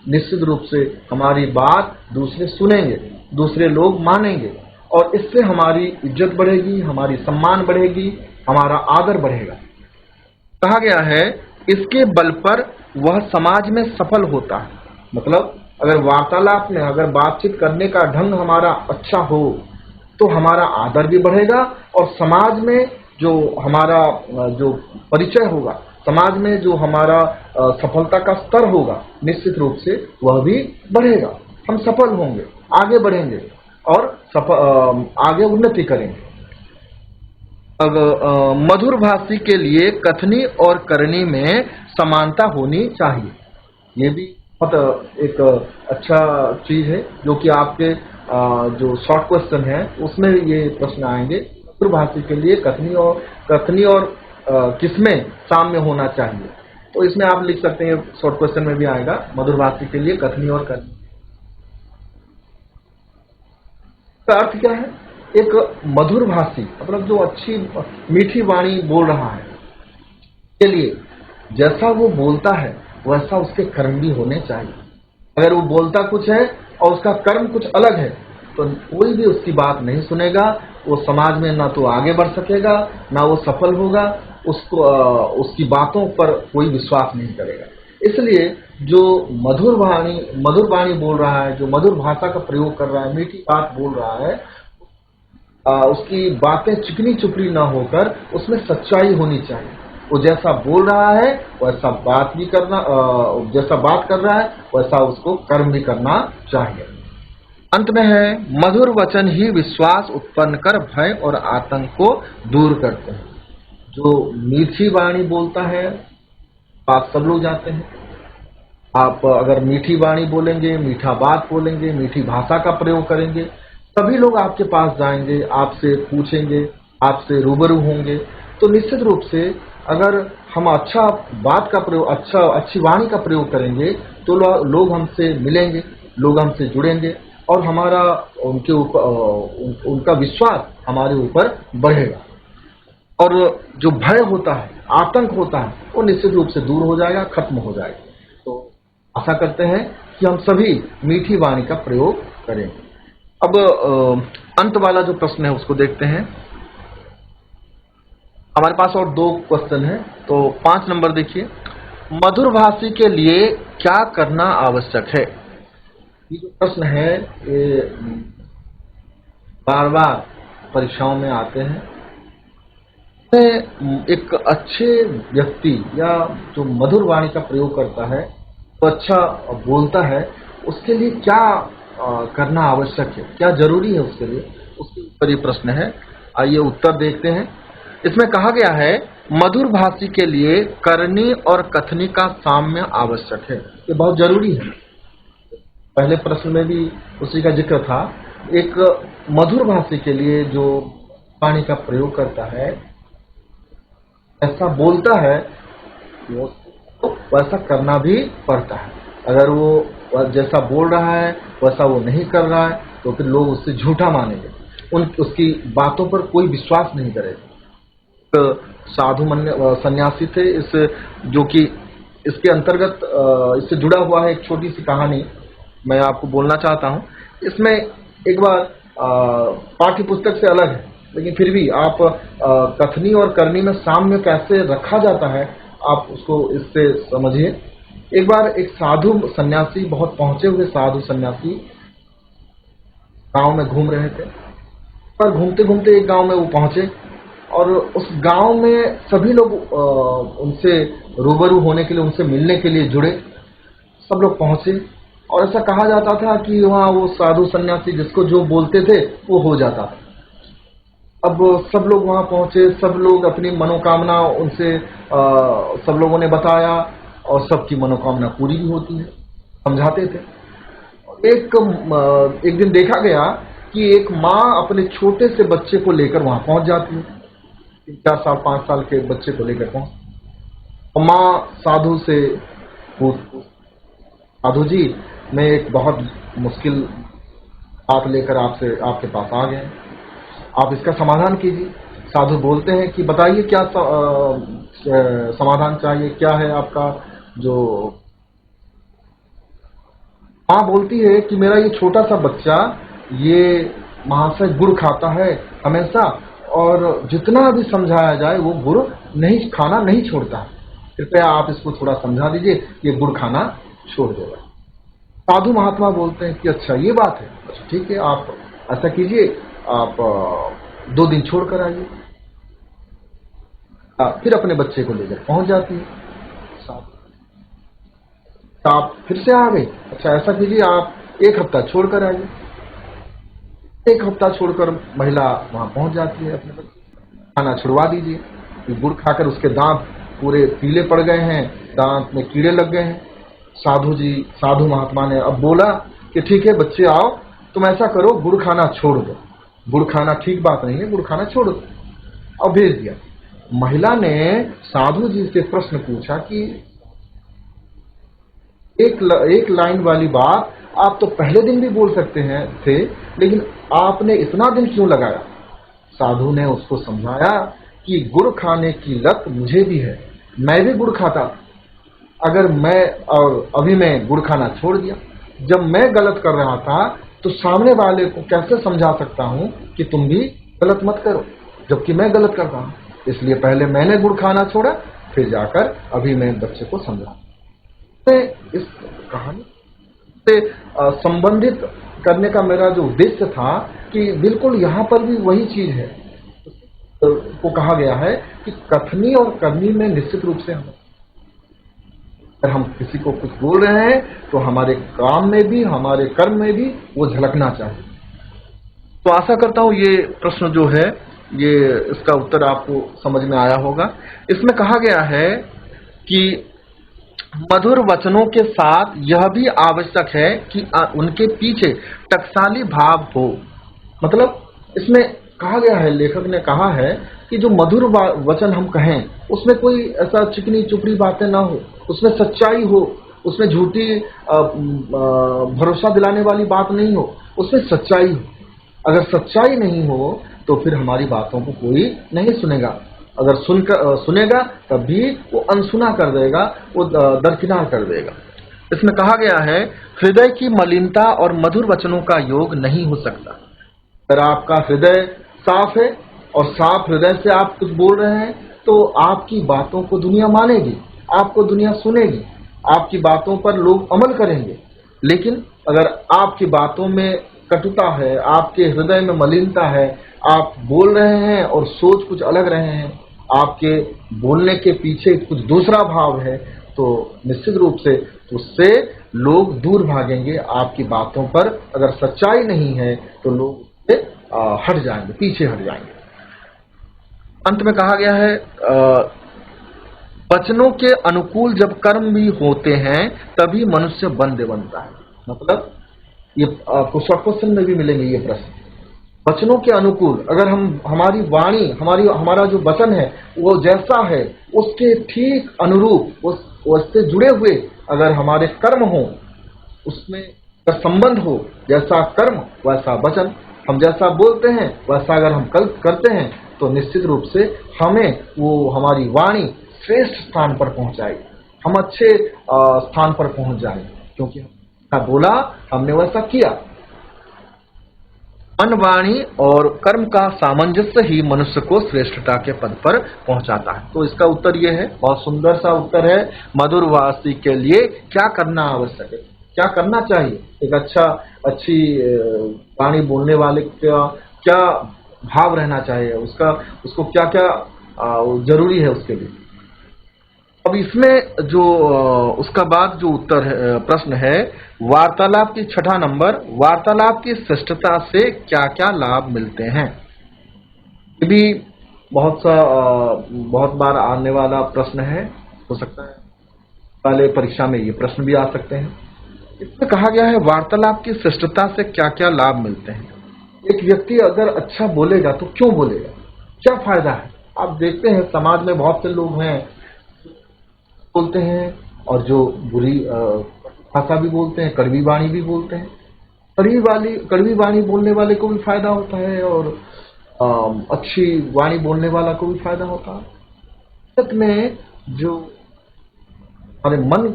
निश्चित रूप से हमारी बात दूसरे सुनेंगे, दूसरे लोग मानेंगे, और इससे हमारी इज्जत बढ़ेगी, हमारी सम्मान बढ़ेगी, हमारा आदर बढ़ेगा। कहा गया है इसके बल पर वह समाज में सफल होता है। मतलब अगर वार्तालाप में, अगर बातचीत करने का ढंग हमारा अच्छा हो तो हमारा आदर भी बढ़ेगा, और समाज में जो हमारा जो परिचय होगा, समाज में जो हमारा सफलता का स्तर होगा, निश्चित रूप से वह भी बढ़ेगा। हम सफल होंगे, आगे बढ़ेंगे और आगे उन्नति करेंगे। मधुर भाषी के लिए कथनी और करनी में समानता होनी चाहिए। ये भी बहुत एक अच्छा चीज है, जो कि आपके जो शॉर्ट क्वेश्चन है उसमें ये प्रश्न आएंगे। मधुर भाषी के लिए कथनी और किसमें साम्य होना चाहिए, तो इसमें आप लिख सकते हैं, शॉर्ट क्वेश्चन में भी आएगा, मधुर भाषी के लिए कथनी और करनी का अर्थ क्या है? एक मधुर भाषी मतलब जो अच्छी मीठी वाणी बोल रहा है, के लिए जैसा वो बोलता है वैसा उसके कर्म भी होने चाहिए। अगर वो बोलता कुछ है और उसका कर्म कुछ अलग है तो कोई भी उसकी बात नहीं सुनेगा, वो समाज में ना तो आगे बढ़ सकेगा, ना वो सफल होगा, उसकी बातों पर कोई विश्वास नहीं करेगा। इसलिए जो मधुर वाणी बोल रहा है, जो मधुर भाषा का प्रयोग कर रहा है, मीठी बात बोल रहा है, उसकी बातें चिकनी चुपड़ी ना होकर उसमें सच्चाई होनी चाहिए। वो जैसा बोल रहा है वैसा बात भी करना, जैसा बात कर रहा है वैसा उसको कर्म भी करना चाहिए। अंत में है, मधुर वचन ही विश्वास उत्पन्न कर भय और आतंक को दूर करते हैं। जो मीठी वाणी बोलता है, आप सब लोग जानते हैं, आप अगर मीठी वाणी बोलेंगे, मीठा बात बोलेंगे, मीठी भाषा का प्रयोग करेंगे, सभी लोग आपके पास जाएंगे, आपसे पूछेंगे, आपसे रूबरू होंगे। तो निश्चित रूप से अगर हम अच्छा बात का प्रयोग, अच्छी वाणी का प्रयोग करेंगे तो लोग हमसे मिलेंगे, लोग हमसे जुड़ेंगे, और हमारा उनके ऊपर उनका विश्वास हमारे ऊपर बढ़ेगा और जो भय होता है, आतंक होता है, वो निश्चित रूप से दूर हो जाएगा, खत्म हो जाएगा। तो आशा करते हैं कि हम सभी मीठी वाणी का प्रयोग करें। अब अंत वाला जो प्रश्न है उसको देखते हैं। हमारे पास और 2 क्वेश्चन है। तो 5 नंबर देखिए, मधुरभाषी के लिए क्या करना आवश्यक है। ये जो प्रश्न है ये बार बार परीक्षाओं में आते हैं। एक अच्छे व्यक्ति या जो मधुर वाणी का प्रयोग करता है, तो अच्छा बोलता है, उसके लिए क्या करना आवश्यक है, क्या जरूरी है उसके लिए, उसके ऊपर ये प्रश्न है। आइए उत्तर देखते हैं। इसमें कहा गया है मधुर भाषी के लिए करनी और कथनी का साम्य आवश्यक है। ये बहुत जरूरी है। पहले प्रश्न में भी उसी का जिक्र था। एक मधुर भाषी के लिए जो वाणी का प्रयोग करता है, ऐसा बोलता है, वो वैसा करना भी पड़ता है। अगर वो जैसा बोल रहा है वैसा वो नहीं कर रहा है तो फिर लोग उससे झूठा मानेंगे, उसकी बातों पर कोई विश्वास नहीं करेगा। साधु सन्यासी थे, इस जो कि इसके अंतर्गत इससे जुड़ा हुआ है एक छोटी सी कहानी मैं आपको बोलना चाहता हूँ। इसमें एक बार पाठ्य पुस्तक से अलग है, लेकिन फिर भी आप कथनी और करनी में साम्य कैसे रखा जाता है आप उसको इससे समझिए। एक बार एक साधु सन्यासी, बहुत पहुंचे हुए साधु सन्यासी गांव में घूम रहे थे। पर घूमते घूमते एक गांव में वो पहुंचे और उस गांव में सभी लोग उनसे रूबरू होने के लिए, उनसे मिलने के लिए जुड़े। सब लोग पहुंचे और ऐसा कहा जाता था कि वहाँ वो साधु सन्यासी जिसको जो बोलते थे वो हो जाता था। अब सब लोग वहाँ पहुंचे, सब लोग अपनी मनोकामना उनसे सब लोगों ने बताया और सबकी मनोकामना पूरी भी होती है, समझाते थे। एक दिन देखा गया कि एक माँ अपने छोटे से बच्चे को लेकर वहाँ पहुंच जाती है, 4 साल 5 साल के बच्चे को लेकर पहुंच। माँ साधु से साधु जी, मैं एक बहुत मुश्किल बात लेकर आपके पास आ गए, आप इसका समाधान कीजिए। साधु बोलते हैं कि बताइए क्या समाधान चाहिए, क्या है आपका जो। माँ बोलती है कि मेरा ये छोटा सा बच्चा ये महाशय गुड़ खाता है हमेशा, और जितना भी समझाया जाए वो गुड़ नहीं खाना नहीं छोड़ता है। कृपया आप इसको थोड़ा समझा दीजिए, ये गुड़ खाना छोड़ देगा। साधु महात्मा बोलते हैं कि अच्छा ये बात है, अच्छा ठीक है, आप ऐसा कीजिए, आप 2 दिन छोड़ कर आइए। फिर अपने बच्चे को लेकर पहुंच जाती है। आप फिर से आ गई, अच्छा ऐसा कीजिए, आप 1 हफ्ता छोड़कर आइए। 1 हफ्ता छोड़कर महिला वहां पहुंच जाती है, अपने बच्चे खाना छुड़वा दीजिए। गुड़ खाकर उसके दांत पूरे पीले पड़ गए हैं, दांत में कीड़े लग गए हैं। साधु महात्मा ने अब बोला कि ठीक है बच्चे आओ, तुम ऐसा करो, गुड़ खाना छोड़ दो। गुड़ खाना ठीक बात नहीं है, गुड़ खाना छोड़ दो। अब भेज दिया। महिला ने साधु जी से प्रश्न पूछा कि एक लाइन वाली बात आप तो पहले दिन भी बोल सकते हैं थे, लेकिन आपने इतना दिन क्यों लगाया। साधु ने उसको समझाया कि गुड़ खाने की लत मुझे भी है, मैं भी गुड़ खाता, अगर मैं और अभी मैं गुड़ खाना छोड़ दिया। जब मैं गलत कर रहा था तो सामने वाले को कैसे समझा सकता हूं कि तुम भी गलत मत करो, जबकि मैं गलत कर रहा हूं। इसलिए पहले मैंने गुड़ खाना छोड़ा, फिर जाकर अभी मैं बच्चे को समझा। इस कहानी से संबंधित करने का मेरा जो उद्देश्य था कि बिल्कुल यहाँ पर भी वही चीज है। को कहा गया है कि कथनी और करनी में निश्चित रूप से अगर हम किसी को कुछ बोल रहे हैं तो हमारे काम में भी, हमारे कर्म में भी वो झलकना चाहिए। तो आशा करता हूं ये प्रश्न जो है ये इसका उत्तर आपको समझ में आया होगा। इसमें कहा गया है कि मधुर वचनों के साथ यह भी आवश्यक है कि उनके पीछे टकसाली भाव हो। मतलब इसमें कहा गया है, लेखक ने कहा है कि जो मधुर वचन हम कहें उसमें कोई ऐसा चिकनी चुपड़ी बातें ना हो, उसमें सच्चाई हो, उसमें झूठी भरोसा दिलाने वाली बात नहीं हो, उसमें सच्चाई हो। अगर सच्चाई नहीं हो तो फिर हमारी बातों को कोई नहीं सुनेगा। अगर सुनेगा तब भी वो अनसुना कर देगा, वो दरकिनार कर देगा। इसमें कहा गया है, हृदय की मलिनता और मधुर वचनों का योग नहीं हो सकता। अगर आपका हृदय साफ है और साफ हृदय से आप कुछ बोल रहे हैं तो आपकी बातों को दुनिया मानेगी, आपको दुनिया सुनेगी, आपकी बातों पर लोग अमल करेंगे। लेकिन अगर आपकी बातों में कटुता है, आपके हृदय में मलिनता है, आप बोल रहे हैं और सोच कुछ अलग रहे हैं, आपके बोलने के पीछे कुछ दूसरा भाव है, तो निश्चित रूप से उससे लोग दूर भागेंगे। आपकी बातों पर अगर सच्चाई नहीं है तो लोग उससे हट जाएंगे, पीछे हट जाएंगे। अंत में कहा गया है, वचनों के अनुकूल जब कर्म भी होते हैं तभी मनुष्य बंद बनता है। मतलब ये आपको शॉर्ट क्वेश्चन में भी मिलेंगे ये प्रश्न। वचनों के अनुकूल अगर हमारी वाणी, हमारा जो वचन है वो जैसा है उसके ठीक अनुरूप, उससे जुड़े हुए अगर हमारे कर्म हो, उसमें अगर संबंध हो, जैसा कर्म वैसा वचन, हम जैसा बोलते हैं वैसा अगर हम करते हैं तो निश्चित रूप से हमें वो हमारी वाणी श्रेष्ठ स्थान पर पहुंचाएगी, हम अच्छे स्थान पर पहुंच जाएंगे, क्योंकि हमने बोला, हमने वैसा किया। मन, वाणी और कर्म का सामंजस्य ही मनुष्य को श्रेष्ठता के पद पर पहुंचाता है। तो इसका उत्तर यह है, बहुत सुंदर सा उत्तर है, मधुर वाणी के लिए क्या करना आवश्यक है, क्या करना चाहिए। एक अच्छी वाणी बोलने वाले का क्या भाव रहना चाहिए, उसको क्या क्या जरूरी है उसके लिए। अब इसमें जो उसका बाद जो उत्तर है, प्रश्न है, वार्तालाप की 6ठा नंबर, वार्तालाप की श्रेष्ठता से क्या क्या लाभ मिलते हैं। ये भी बहुत बार आने वाला प्रश्न है, हो सकता है पहले परीक्षा में ये प्रश्न भी आ सकते हैं। इसमें कहा गया है, वार्तालाप की श्रेष्ठता से क्या क्या लाभ मिलते हैं। एक व्यक्ति अगर अच्छा बोलेगा तो क्यों बोलेगा, क्या फायदा है। आप देखते हैं समाज में बहुत से लोग हैं बोलते हैं और जो बुरी भाषा भी बोलते हैं, कड़वी वाणी भी बोलते हैं। कड़वी वाणी बोलने वाले को भी फायदा होता है और अच्छी वाणी बोलने वाला को भी फायदा होता है। असलियत में जो हमारे मन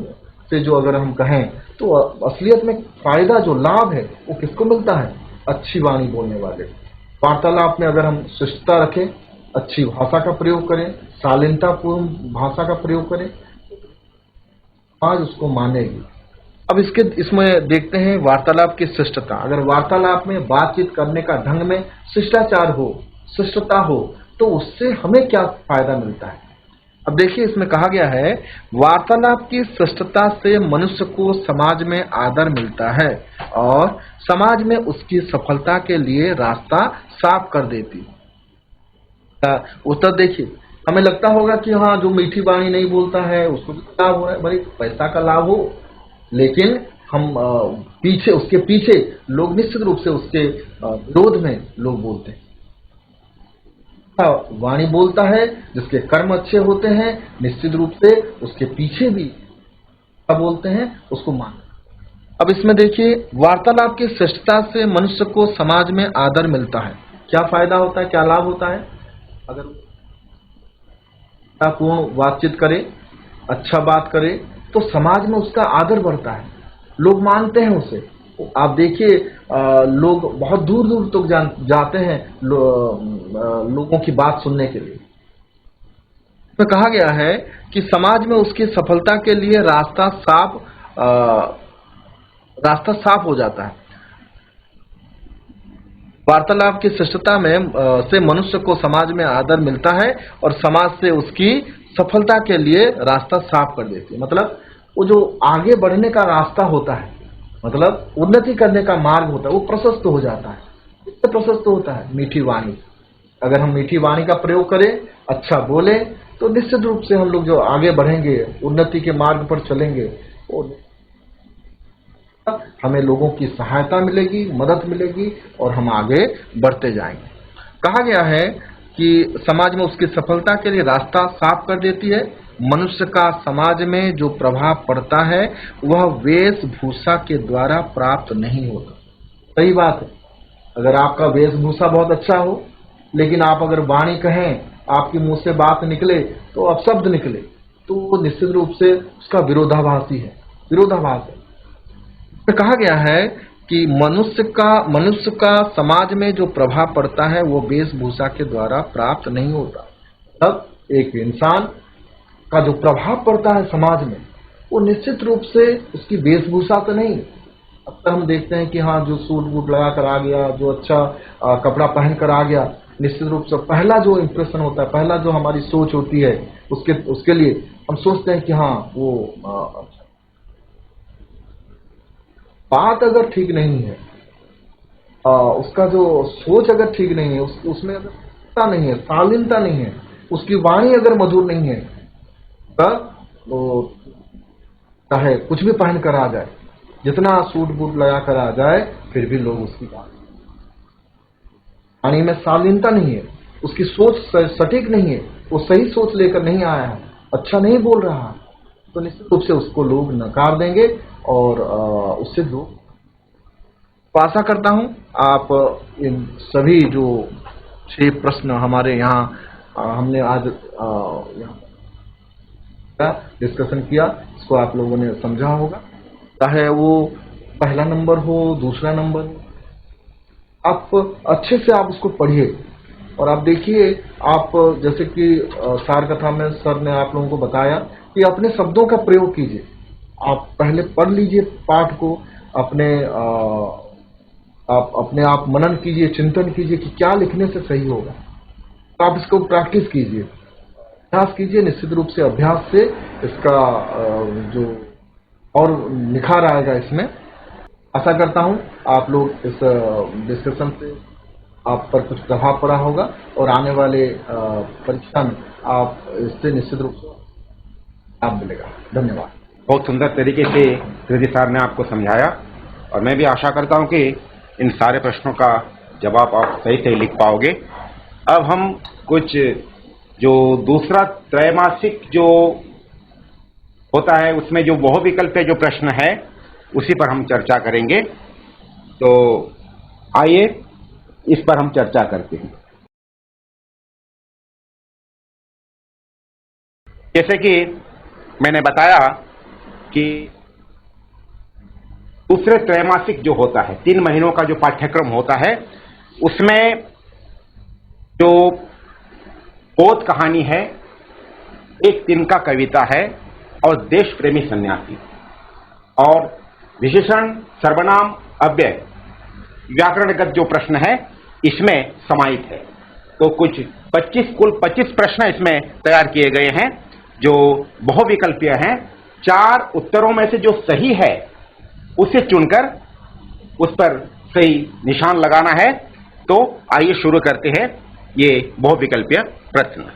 से जो अगर हम कहें तो असलियत में फायदा जो लाभ है वो किसको मिलता है, अच्छी वाणी बोलने वाले। वार्तालाप में अगर हम शिष्टता रखें, अच्छी भाषा का प्रयोग करें, शालीनतापूर्ण भाषा का प्रयोग करें, आज उसको मानेगी। अब इसमें देखते हैं वार्तालाप की शिष्टता। अगर वार्तालाप में बातचीत करने का ढंग में शिष्टाचार हो, शिष्टता हो, तो उससे हमें क्या फायदा मिलता है। अब देखिए, इसमें कहा गया है, वार्तालाप की शिष्टता से मनुष्य को समाज में आदर मिलता है और समाज में उसकी सफलता के लिए रास्ता साफ कर देती। उत्तर देखिए, हमें लगता होगा कि हाँ, जो मीठी वाणी नहीं बोलता है उसको लाभ हो रहा है, भाई पैसा का लाभ हो, लेकिन हम उसके पीछे लोग निश्चित रूप से उसके विरोध में लोग बोलते हैं। वाणी बोलता है जिसके कर्म अच्छे होते हैं, निश्चित रूप से उसके पीछे भी क्या बोलते हैं उसको मान। अब इसमें देखिए, वार्तालाप की श्रेष्ठता से मनुष्य को समाज में आदर मिलता है। क्या फायदा होता है, क्या लाभ होता है। अगर पूर्ण बातचीत करे, अच्छा बात करे, तो समाज में उसका आदर बढ़ता है, लोग मानते हैं उसे। आप देखिए, लोग बहुत दूर दूर तक जाते हैं लोगों की बात सुनने के लिए। तो कहा गया है कि समाज में उसकी सफलता के लिए रास्ता साफ हो जाता है। वार्तालाप की शिष्टता में से मनुष्य को समाज में आदर मिलता है और समाज से उसकी सफलता के लिए रास्ता साफ कर देती है। मतलब वो जो आगे बढ़ने का रास्ता होता है, मतलब उन्नति करने का मार्ग होता है, वो प्रशस्त हो जाता है। इससे प्रशस्त होता है मीठी वाणी। अगर हम मीठी वाणी का प्रयोग करें, अच्छा बोले, तो निश्चित रूप से हम लोग जो आगे बढ़ेंगे, उन्नति के मार्ग पर चलेंगे, वो हमें लोगों की सहायता मिलेगी, मदद मिलेगी और हम आगे बढ़ते जाएंगे। कहा गया है कि समाज में उसकी सफलता के लिए रास्ता साफ कर देती है मनुष्य का समाज में जो प्रभाव पड़ता है वह वेशभूषा के द्वारा प्राप्त नहीं होता। सही बात है। अगर आपका वेशभूषा बहुत अच्छा हो, लेकिन आप अगर वाणी कहें, आपके मुंह से बात निकले तो अपशब्द निकले, तो वो निश्चित रूप से उसका विरोधाभासी है, विरोधाभास है। तो कहा गया है कि मनुष्य का समाज में जो प्रभाव पड़ता है वो वेशभूषा के द्वारा प्राप्त नहीं होता। तब एक इंसान का जो प्रभाव पड़ता है समाज में, वो निश्चित रूप से उसकी वेशभूषा तो नहीं। अक्सर हम देखते हैं कि हाँ, जो सूट बूट लगा कर आ गया, जो अच्छा कपड़ा पहन कर आ गया, निश्चित रूप से पहला जो इम्प्रेशन होता है, पहला जो हमारी सोच होती है, उसके लिए हम सोचते हैं कि हाँ वो अच्छा। बात अगर ठीक नहीं है, उसका जो सोच अगर ठीक नहीं है, उसमें अगर शालीनता नहीं है, शालीनता नहीं है, उसकी वाणी अगर मधुर नहीं है, तब वो चाहे कुछ भी पहन कर आ जाए, जितना सूट बूट लगा कर आ जाए, फिर भी लोग उसकी बात, वाणी में शालीनता नहीं है, उसकी सोच सटीक नहीं है, वो सही सोच लेकर नहीं आया है, अच्छा नहीं बोल रहा है, तो निश्चित रूप से उसको लोग नकार देंगे और उससे लोग। तो आशा करता हूं आप इन सभी जो 6 प्रश्न हमारे यहाँ हमने आज यहाँ डिस्कशन किया, इसको आप लोगों ने समझा होगा। चाहे वो पहला नंबर हो, दूसरा नंबर हो, आप अच्छे से आप उसको पढ़िए और आप देखिए। आप जैसे कि सार कथा में सर ने आप लोगों को बताया कि अपने शब्दों का प्रयोग कीजिए। आप पहले पढ़ लीजिए पाठ को, अपने आप अपने आप मनन कीजिए, चिंतन कीजिए कि क्या लिखने से सही होगा। तो आप इसको प्रैक्टिस कीजिए, अभ्यास कीजिए। निश्चित रूप से अभ्यास से इसका जो और निखार आएगा इसमें। आशा करता हूं आप लोग इस डिस्कशन से आप पर कुछ प्रभाव पड़ा होगा और आने वाले परीक्षा में आप इससे निश्चित रूप से लाभ मिलेगा। धन्यवाद।
बहुत सुंदर तरीके से त्रिवेदी सर ने आपको समझाया और मैं भी आशा करता हूं कि इन सारे प्रश्नों का जवाब आप सही सही लिख पाओगे। अब हम कुछ जो दूसरा त्रैमासिक जो होता है उसमें जो बहुविकल्पीय जो प्रश्न है उसी पर हम चर्चा करेंगे। तो आइए इस पर हम चर्चा करते हैं। जैसे कि मैंने बताया कि दूसरे त्रैमासिक जो होता है 3 महीनों का जो पाठ्यक्रम होता है उसमें जो बोध कहानी है, एक तिनका कविता है और देश प्रेमी सन्यासी और विशेषण सर्वनाम अव्यय व्याकरणगत जो प्रश्न है इसमें समाहित है। तो कुछ 25 कुल 25 प्रश्न इसमें तैयार किए गए हैं जो बहुविकल्पीय हैं। 4 उत्तरों में से जो सही है उसे चुनकर उस पर सही निशान लगाना है। तो आइए शुरू करते हैं ये बहुविकल्पीय प्रश्न।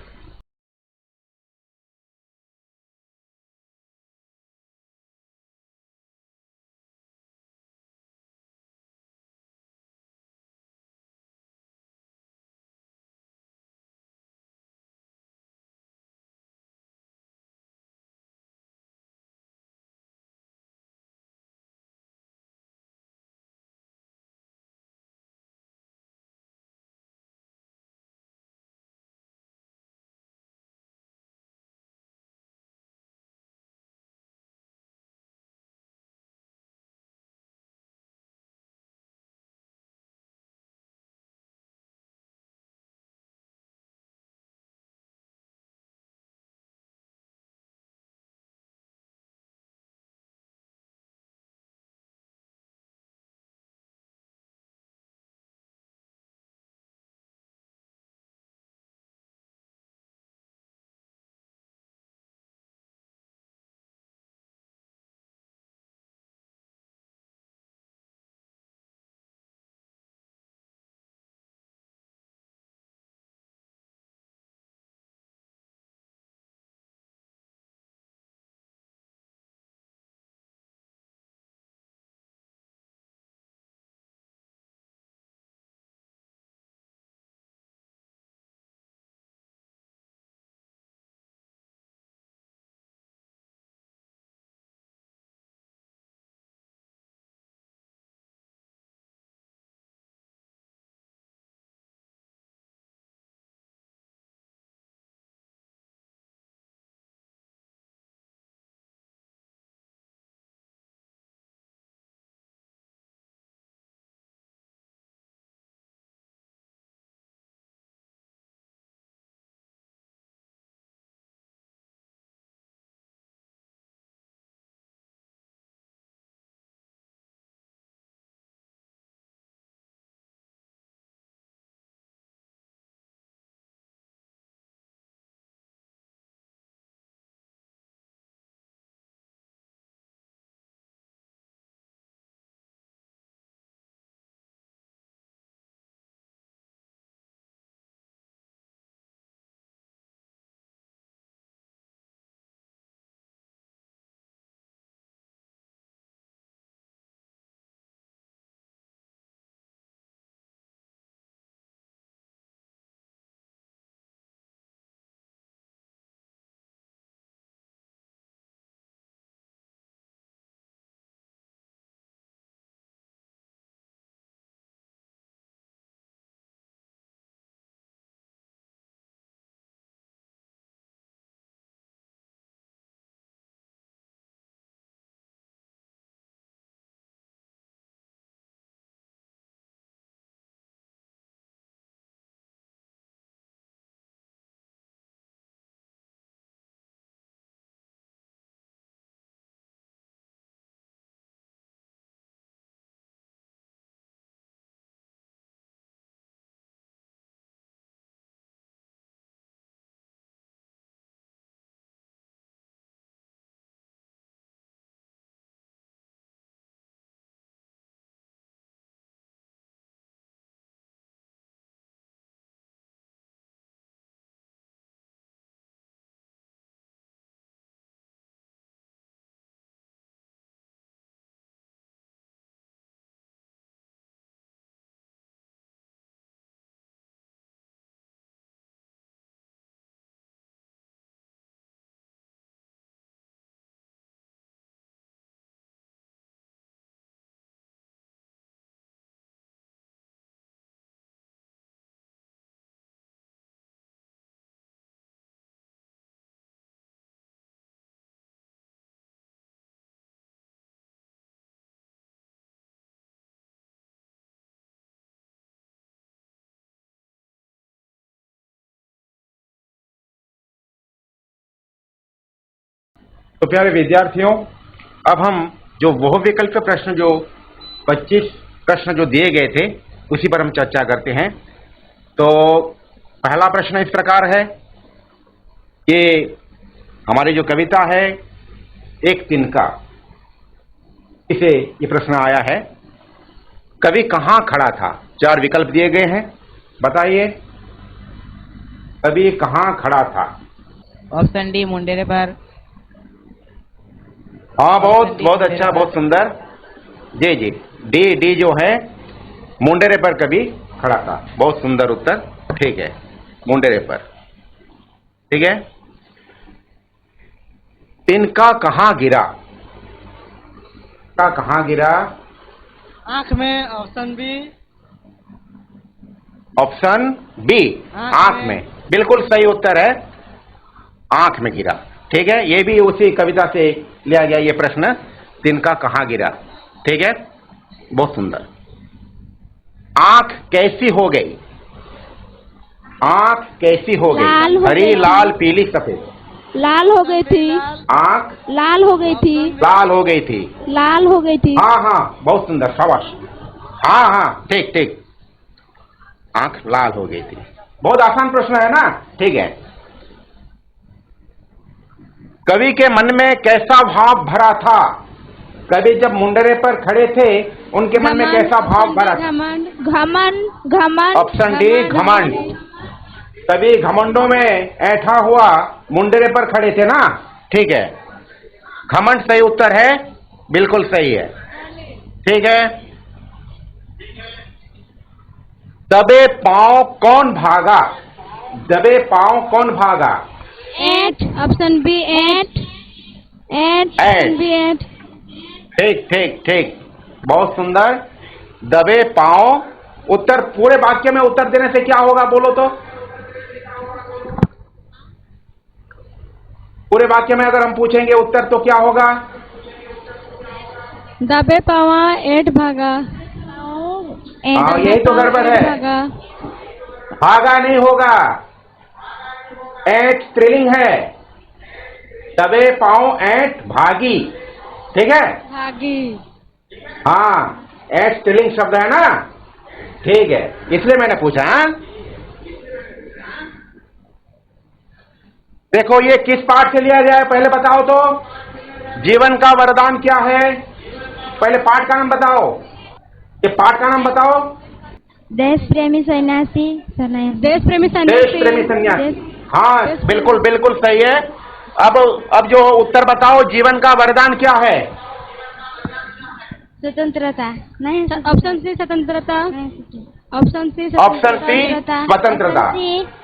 तो प्यारे विद्यार्थियों, अब हम जो बहुविकल्प प्रश्न जो 25 प्रश्न जो दिए गए थे उसी पर हम चर्चा करते हैं। तो पहला प्रश्न इस प्रकार है, ये हमारी जो कविता है एक तिनका, इसे ये प्रश्न आया है, कवि कहाँ खड़ा था? 4 विकल्प दिए गए हैं, बताइए कवि कहाँ खड़ा था?
ऑप्शन डी, मुंडेरे पर।
हाँ, बहुत बहुत अच्छा, बहुत सुंदर। जी जी, डी जो है मुंडेरे पर कवि खड़ा था। बहुत सुंदर उत्तर, ठीक है, मुंडेरे पर। ठीक है, तिनका कहाँ गिरा? कहाँ गिरा?
आंख में। Option B.
ऑप्शन बी, आंख में। बिल्कुल सही उत्तर है, आंख में गिरा। ठीक है, ये भी उसी कविता से लिया गया ये प्रश्न, तिनका कहाँ गिरा। ठीक है, बहुत सुंदर। आंख कैसी हो गई? आंख कैसी हो गई? हरी, लाल, पीली, सफेद?
लाल हो गई थी।
आंख
लाल हो गई थी।
लाल हो गई थी।
लाल हो गई थी।
हाँ हाँ, बहुत सुंदर, शाबाश। हाँ हाँ, ठीक ठीक, आंख लाल हो गई थी। बहुत आसान प्रश्न है ना। ठीक है, कवि के मन में कैसा भाव भरा था? कवि जब मुंडरे पर खड़े थे उनके मन में कैसा भाव भरा था?
घमंड। घमंड। घमंड।
ऑप्शन डी, घमंड। कवि घमंडों में ऐठा हुआ मुंडरे पर खड़े थे ना। ठीक है, घमंड सही उत्तर है, बिल्कुल सही है। ठीक है, दबे पांव कौन भागा? दबे पांव कौन भागा?
एट। ऑप्शन बी, एट। एट। ऑप्शन बी, एट।
ठीक ठीक ठीक, बहुत सुंदर। दबे पांव। उत्तर पूरे वाक्य में उत्तर देने से क्या होगा, बोलो तो? पूरे वाक्य में अगर हम पूछेंगे उत्तर तो क्या होगा?
दबे पावा एट भागा।
हाँ, यही तो गड़बड़ है। भागा नहीं होगा, ऐट स्त्रीलिंग है। दबे पांव ऐट भागी। ठीक है,
भागी।
हाँ, ऐट स्त्रीलिंग शब्द है ना। ठीक है, इसलिए मैंने पूछा। हाँ? देखो ये किस पाठ से लिया जाए, पहले बताओ तो। जीवन का वरदान क्या है? पहले पाठ का नाम बताओ, ये पाठ का नाम बताओ।
देश प्रेमी सन्यासी। देश प्रेमी
देश प्रेमी सन्यासी। हाँ, बिल्कुल बिल्कुल सही है। अब जो उत्तर बताओ, जीवन का वरदान क्या है?
स्वतंत्रता। नहीं, ऑप्शन सी स्वतंत्रता। ऑप्शन सी
ऑप्शन सी स्वतंत्रता।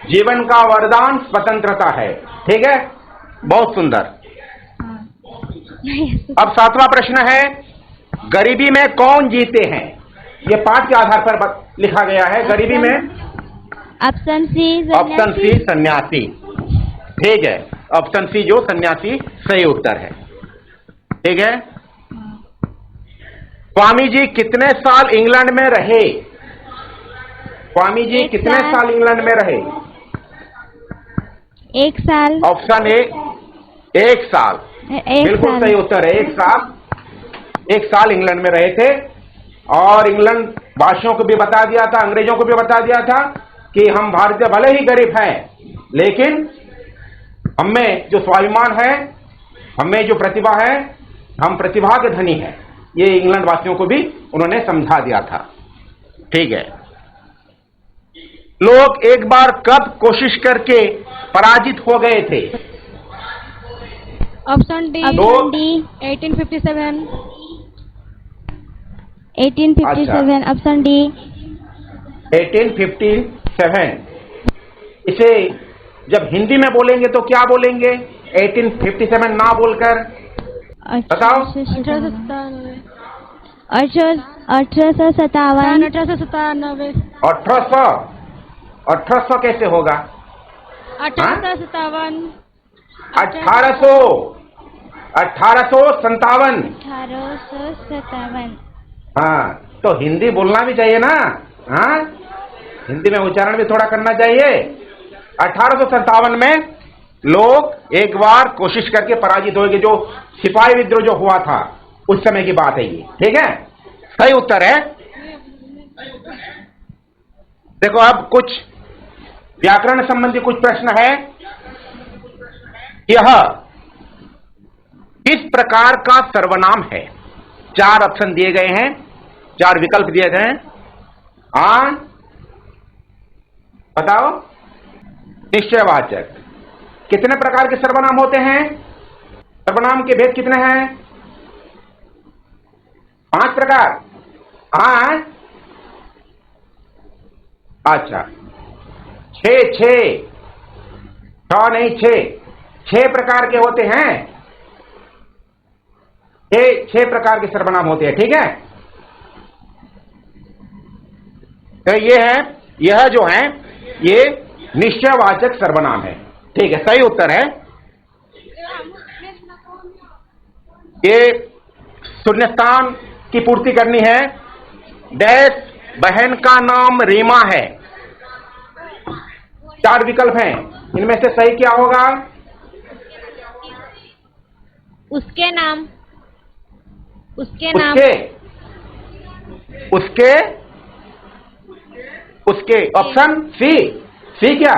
जीवन का वरदान स्वतंत्रता है। ठीक है, बहुत सुंदर। अब 7वां प्रश्न है, गरीबी में कौन जीते हैं? ये पाठ के आधार पर लिखा गया है। गरीबी में
ऑप्शन सी।
ऑप्शन सी सन्यासी। ठीक है, ऑप्शन सी जो सन्यासी सही उत्तर है। ठीक है, स्वामी जी कितने साल इंग्लैंड में रहे? स्वामी जी कितने साल इंग्लैंड में रहे?
1 साल।
ऑप्शन ए, 1 साल। बिल्कुल सही उत्तर है, 1 साल। 1 साल इंग्लैंड में रहे थे। और इंग्लैंड वासियों को भी बता दिया था, अंग्रेजों को भी बता दिया था कि हम भारतीय भले ही गरीब हैं, लेकिन हमें जो स्वाभिमान है, हमें जो प्रतिभा है, हम प्रतिभा के धनी हैं। ये इंग्लैंड वासियों को भी उन्होंने समझा दिया था। ठीक है, लोग एक बार कब कोशिश करके पराजित हो गए थे?
Option D. 1857। 1857। Option D.
1857। इसे जब हिंदी में बोलेंगे तो क्या बोलेंगे? 1857 ना बोलकर बताओ।
1897।
1800 कैसे होगा?
1857।
1857। हाँ, तो हिंदी बोलना भी चाहिए ना। हिंदी में उच्चारण भी थोड़ा करना चाहिए। 1857 में लोग एक बार कोशिश करके पराजित होंगे, जो सिपाही विद्रोह जो हुआ था उस समय की बात है ये। ठीक है, सही उत्तर है। देखो अब कुछ व्याकरण संबंधी कुछ प्रश्न है। यह किस प्रकार का सर्वनाम है? 4 ऑप्शन दिए गए हैं, 4 विकल्प दिए गए हैं। बताओ। निश्चयवाचक। कितने प्रकार के सर्वनाम होते हैं? सर्वनाम के भेद कितने हैं? 5 प्रकार। अच्छा, 6 नहीं 6 प्रकार के होते हैं। 6 प्रकार के सर्वनाम होते हैं। ठीक है, तो ये है, यह जो है ये निश्चयवाचक सर्वनाम है। ठीक है, सही उत्तर है। ये शून्यस्थान की पूर्ति करनी है। डैश बहन का नाम रीमा है। 4 विकल्प हैं, इनमें से सही क्या होगा?
उसके नाम, उसके नाम,
उसके ऑप्शन सी क्या?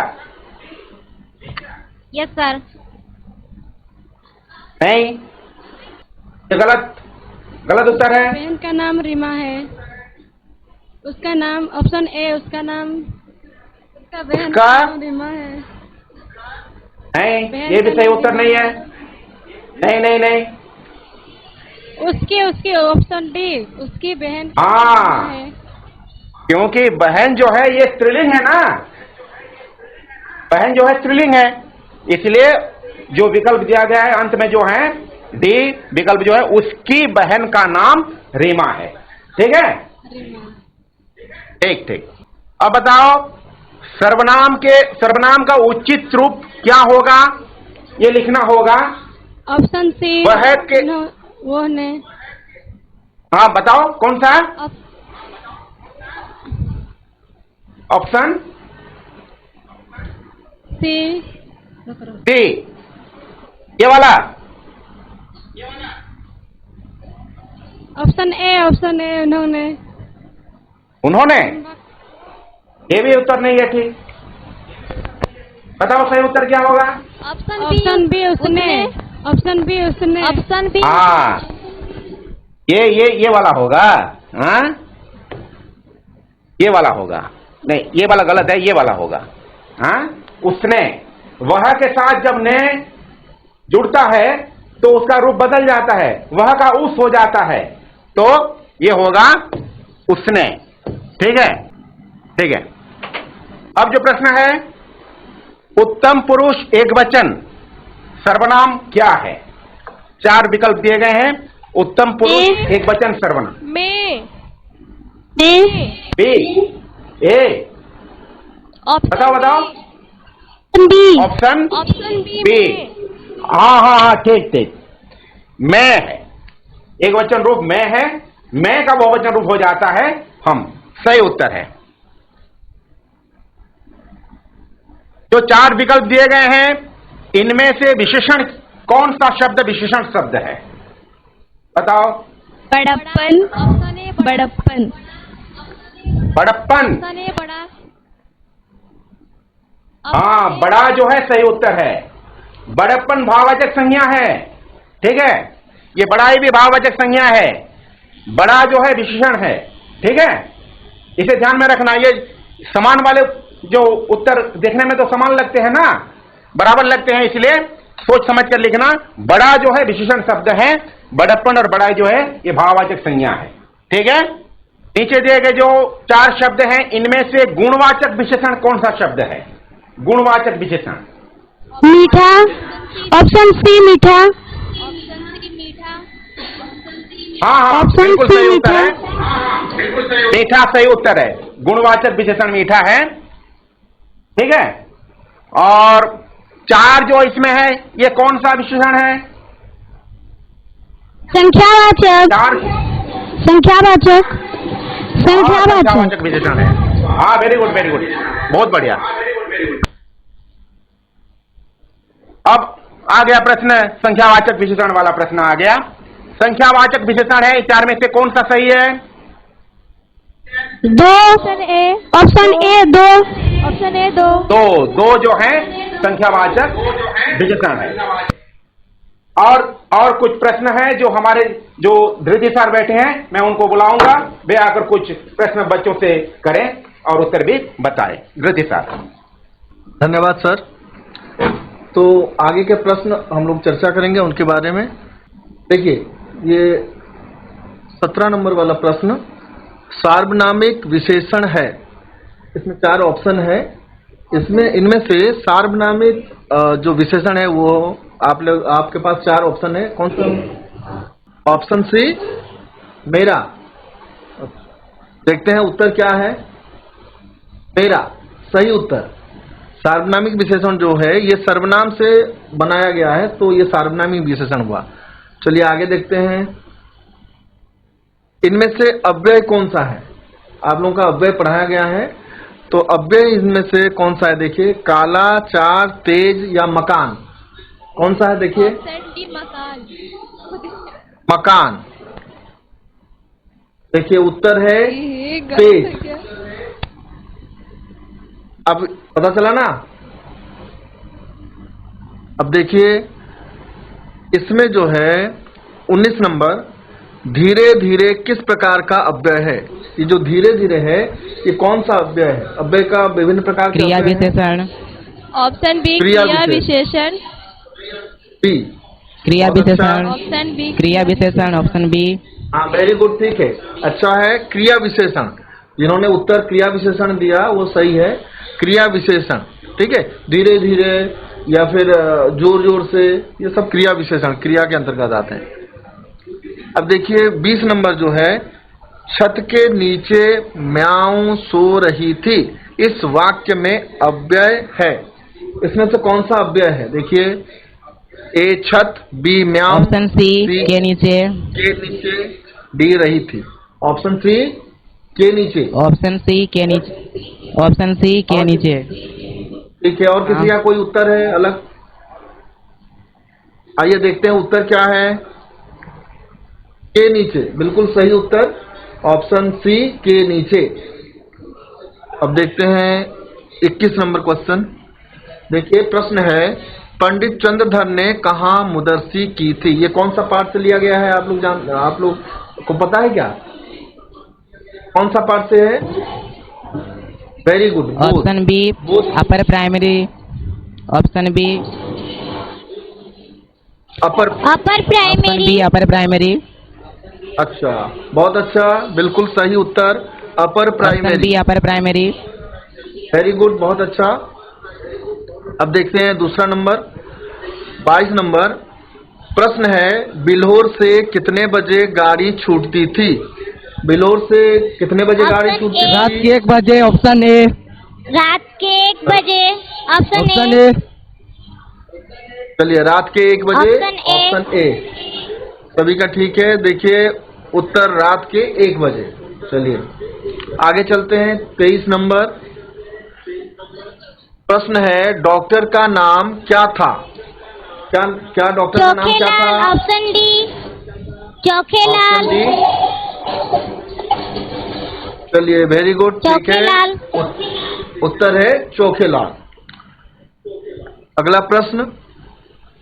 Yes sir.
नहीं, ये गलत उत्तर है।
बहन का नाम रीमा है। उसका नाम ऑप्शन ए, उसका नाम, उसका बहन का नाम रीमा है।
नहीं, ये भी सही उत्तर नहीं है। नहीं,
उसकी ऑप्शन डी, उसकी बहन
है, क्योंकि बहन जो है ये स्त्रीलिंग है ना, बहन जो है स्त्रीलिंग है, इसलिए जो विकल्प दिया गया है अंत में जो है डी विकल्प जो है, उसकी बहन का नाम रीमा है। ठीक है, ठीक। अब बताओ सर्वनाम का उचित रूप क्या होगा? ये लिखना होगा।
ऑप्शन सी,
वह के
वो ने।
हाँ बताओ कौन सा? ऑप्शन सी, ये वाला।
ऑप्शन ए उन्होंने।
ये भी उत्तर नहीं है। ठीक, बताओ सही उत्तर क्या होगा?
ऑप्शन बी, उसने। ऑप्शन बी, उसने।
Option B.
हाँ, ये वाला होगा। हाँ, ये वाला होगा। नहीं, ये वाला गलत है, ये वाला होगा। हाँ, उसने। वह के साथ जब ने जुड़ता है तो उसका रूप बदल जाता है, वह का उस हो जाता है, तो ये होगा उसने। ठीक है। अब जो प्रश्न है, उत्तम पुरुष एकवचन सर्वनाम क्या है? 4 विकल्प दिए गए हैं। उत्तम पुरुष एकवचन सर्वनाम। B, A. बताओ। Option B. हाँ, ठीक। मैं है, एक वचन रूप मैं है, मैं का बहुवचन रूप हो जाता है हम। सही उत्तर है। जो 4 विकल्प दिए गए हैं, इनमें से विशेषण कौन सा शब्द विशेषण शब्द है? बताओ।
बड़प्पन।
हाँ, बड़ा जो है सही उत्तर है। बड़प्पन भाववाचक संज्ञा है। ठीक है, ये बड़ाई भी भाववाचक संज्ञा है। बड़ा जो है विशेषण है। ठीक है, इसे ध्यान में रखना। ये समान वाले जो उत्तर देखने में तो समान लगते हैं ना, बराबर लगते हैं, इसलिए सोच समझ कर लिखना। बड़ा जो है विशेषण शब्द है, बड़प्पन और बड़ाई जो है ये भाववाचक संज्ञा है। ठीक है, नीचे दिए गए जो 4 शब्द हैं, इनमें से गुणवाचक विशेषण कौन सा शब्द है? गुणवाचक विशेषण।
मीठा। ऑप्शन सी, मीठा।
हाँ, बिल्कुल सही उत्तर है। मीठा सही उत्तर है। गुणवाचक विशेषण मीठा है। ठीक है, और 4 जो इसमें है, ये कौन सा विशेषण है?
संख्यावाचक
विशेषण है। हाँ, वेरी गुड, बहुत बढ़िया। अब आ गया प्रश्न, संख्यावाचक विशेषण वाला प्रश्न आ गया। संख्यावाचक विशेषण है, चार में से कौन सा सही है?
दो।
Option A.
ऑप्शन ए दो।
ऑप्शन ए दो।
दो जो है संख्यावाचक विशेषण है। और कुछ प्रश्न है जो हमारे जो धृति सर बैठे हैं, मैं उनको बुलाऊंगा, वे आकर कुछ प्रश्न बच्चों से करें और उत्तर भी बताएं। धृति सर।
धन्यवाद सर। तो आगे के प्रश्न हम लोग चर्चा करेंगे उनके बारे में। देखिए, ये 17 नंबर वाला प्रश्न सार्वनामिक विशेषण है। इसमें 4 ऑप्शन है। इनमें से सार्वनामिक जो विशेषण है वो आपके पास 4 ऑप्शन है। कौन सा? ऑप्शन सी मेरा। देखते हैं उत्तर क्या है। मेरा सही उत्तर। सार्वनामिक विशेषण जो है ये सर्वनाम से बनाया गया है, तो ये सार्वनामिक विशेषण हुआ। चलिए आगे देखते हैं। इनमें से अव्यय कौन सा है? आप लोगों का अव्यय पढ़ाया गया है, तो अव्यय इनमें से कौन सा है? देखिए, काला, चार, तेज या मकान, कौन सा है? देखिए,
मकान।
मकान। देखिए उत्तर है तेज। अब पता चला ना। अब देखिए, इसमें जो है 19 नंबर धीरे धीरे किस प्रकार का अव्यय है? ये जो धीरे धीरे है ये कौन सा अव्यय है? अव्यय का विभिन्न प्रकार के
क्रिया
अव्यय हैं।
विशेषण।
ऑप्शन बी
क्रिया
क्रिया विशेषण।
बी
क्रिया
बहुत अच्छा।
विशेषण।
ऑप्शन बी
क्रिया विशेषण। Option B.
हाँ, वेरी गुड, ठीक है, अच्छा है। क्रिया विशेषण, जिन्होंने उत्तर क्रिया विशेषण दिया वो सही है। क्रिया विशेषण, ठीक है, धीरे धीरे या फिर जोर जोर से, ये सब क्रिया विशेषण क्रिया के अंतर्गत आते हैं। अब देखिए 20 नंबर जो है, छत के नीचे म्याऊं सो रही थी, इस वाक्य में अव्यय है। इसमें से कौन सा अव्यय है? देखिए, ए छत, बी म्याऊं,
ऑप्शन सी के नीचे।
के नीचे, डी रही थी। ऑप्शन सी के नीचे।
ऑप्शन सी के नीचे। ऑप्शन सी के नीचे।
ठीक है, और किसी का कोई उत्तर है अलग? आइए देखते हैं उत्तर क्या है। के नीचे, बिल्कुल सही उत्तर, ऑप्शन सी के नीचे। अब देखते हैं 21 नंबर क्वेश्चन। देखिए प्रश्न है, पंडित चंद्रधर ने कहाँ मुदर्सी की थी? ये कौन सा पाठ से लिया गया है? आप लोग को पता है क्या? कौन सा पाठ से है? Very good.
Option B upper primary. Option B
upper
option B upper primary.
अच्छा, बहुत अच्छा, बिल्कुल सही उत्तर, upper
option
primary.
B upper primary.
Very good, बहुत अच्छा। अब देखते हैं दूसरा नंबर, 22 नंबर प्रश्न है, बिल्हौर से कितने बजे गाड़ी छूटती थी? बिल्हौर से कितने बजे गाड़ी छूटती थी?
रात के 1 बजे। Option A.
रात के 1 बजे। Option
option
A.
ए।
चलिए, रात के 1 बजे,
ऑप्शन ए।
ऑप्शन ए सभी का ठीक है। देखिए उत्तर रात के 1 बजे। चलिए आगे चलते हैं। 23 नंबर प्रश्न है, डॉक्टर का नाम क्या था? क्या डॉक्टर का नाम क्या था?
Chokhelal. Option D Chokhelal.
Option D. चलिए, वेरी गुड, ठीक है,
चोखेलाल।
उत्तर है चोखेलाल। अगला प्रश्न,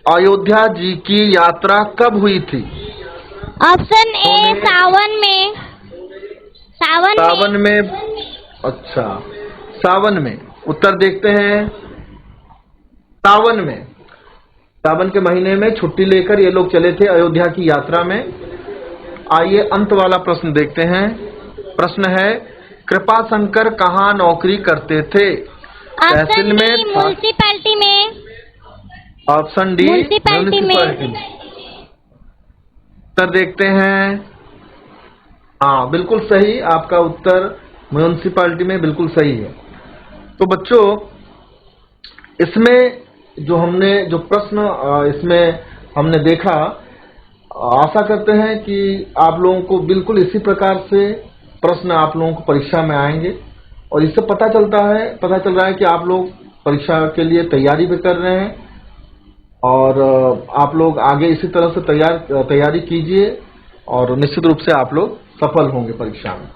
अयोध्या जी की यात्रा कब हुई थी?
ऑप्शन ए सावन में।
सावन में। अच्छा, सावन में। उत्तर देखते हैं। सावन में, सावन के महीने में छुट्टी लेकर ये लोग चले थे अयोध्या की यात्रा में। आइए अंत वाला प्रश्न देखते हैं। प्रश्न है, कृपाशंकर कहाँ नौकरी करते थे? तहसील
ऑप्शन
में
डी म्युनिसिपैलिटी में।
ऑप्शन डी
म्युनिसिपैलिटी में।
उत्तर देखते हैं। हाँ, बिल्कुल सही, आपका उत्तर म्युनिसिपैलिटी में बिल्कुल सही है। तो बच्चों, इसमें जो प्रश्न इसमें हमने देखा, आशा करते हैं कि आप लोगों को बिल्कुल इसी प्रकार से प्रश्न आप लोगों को परीक्षा में आएंगे, और इससे पता चल रहा है कि आप लोग परीक्षा के लिए तैयारी भी कर रहे हैं और आप लोग आगे इसी तरह से तैयारी कीजिए और निश्चित रूप से आप लोग सफल होंगे परीक्षा में।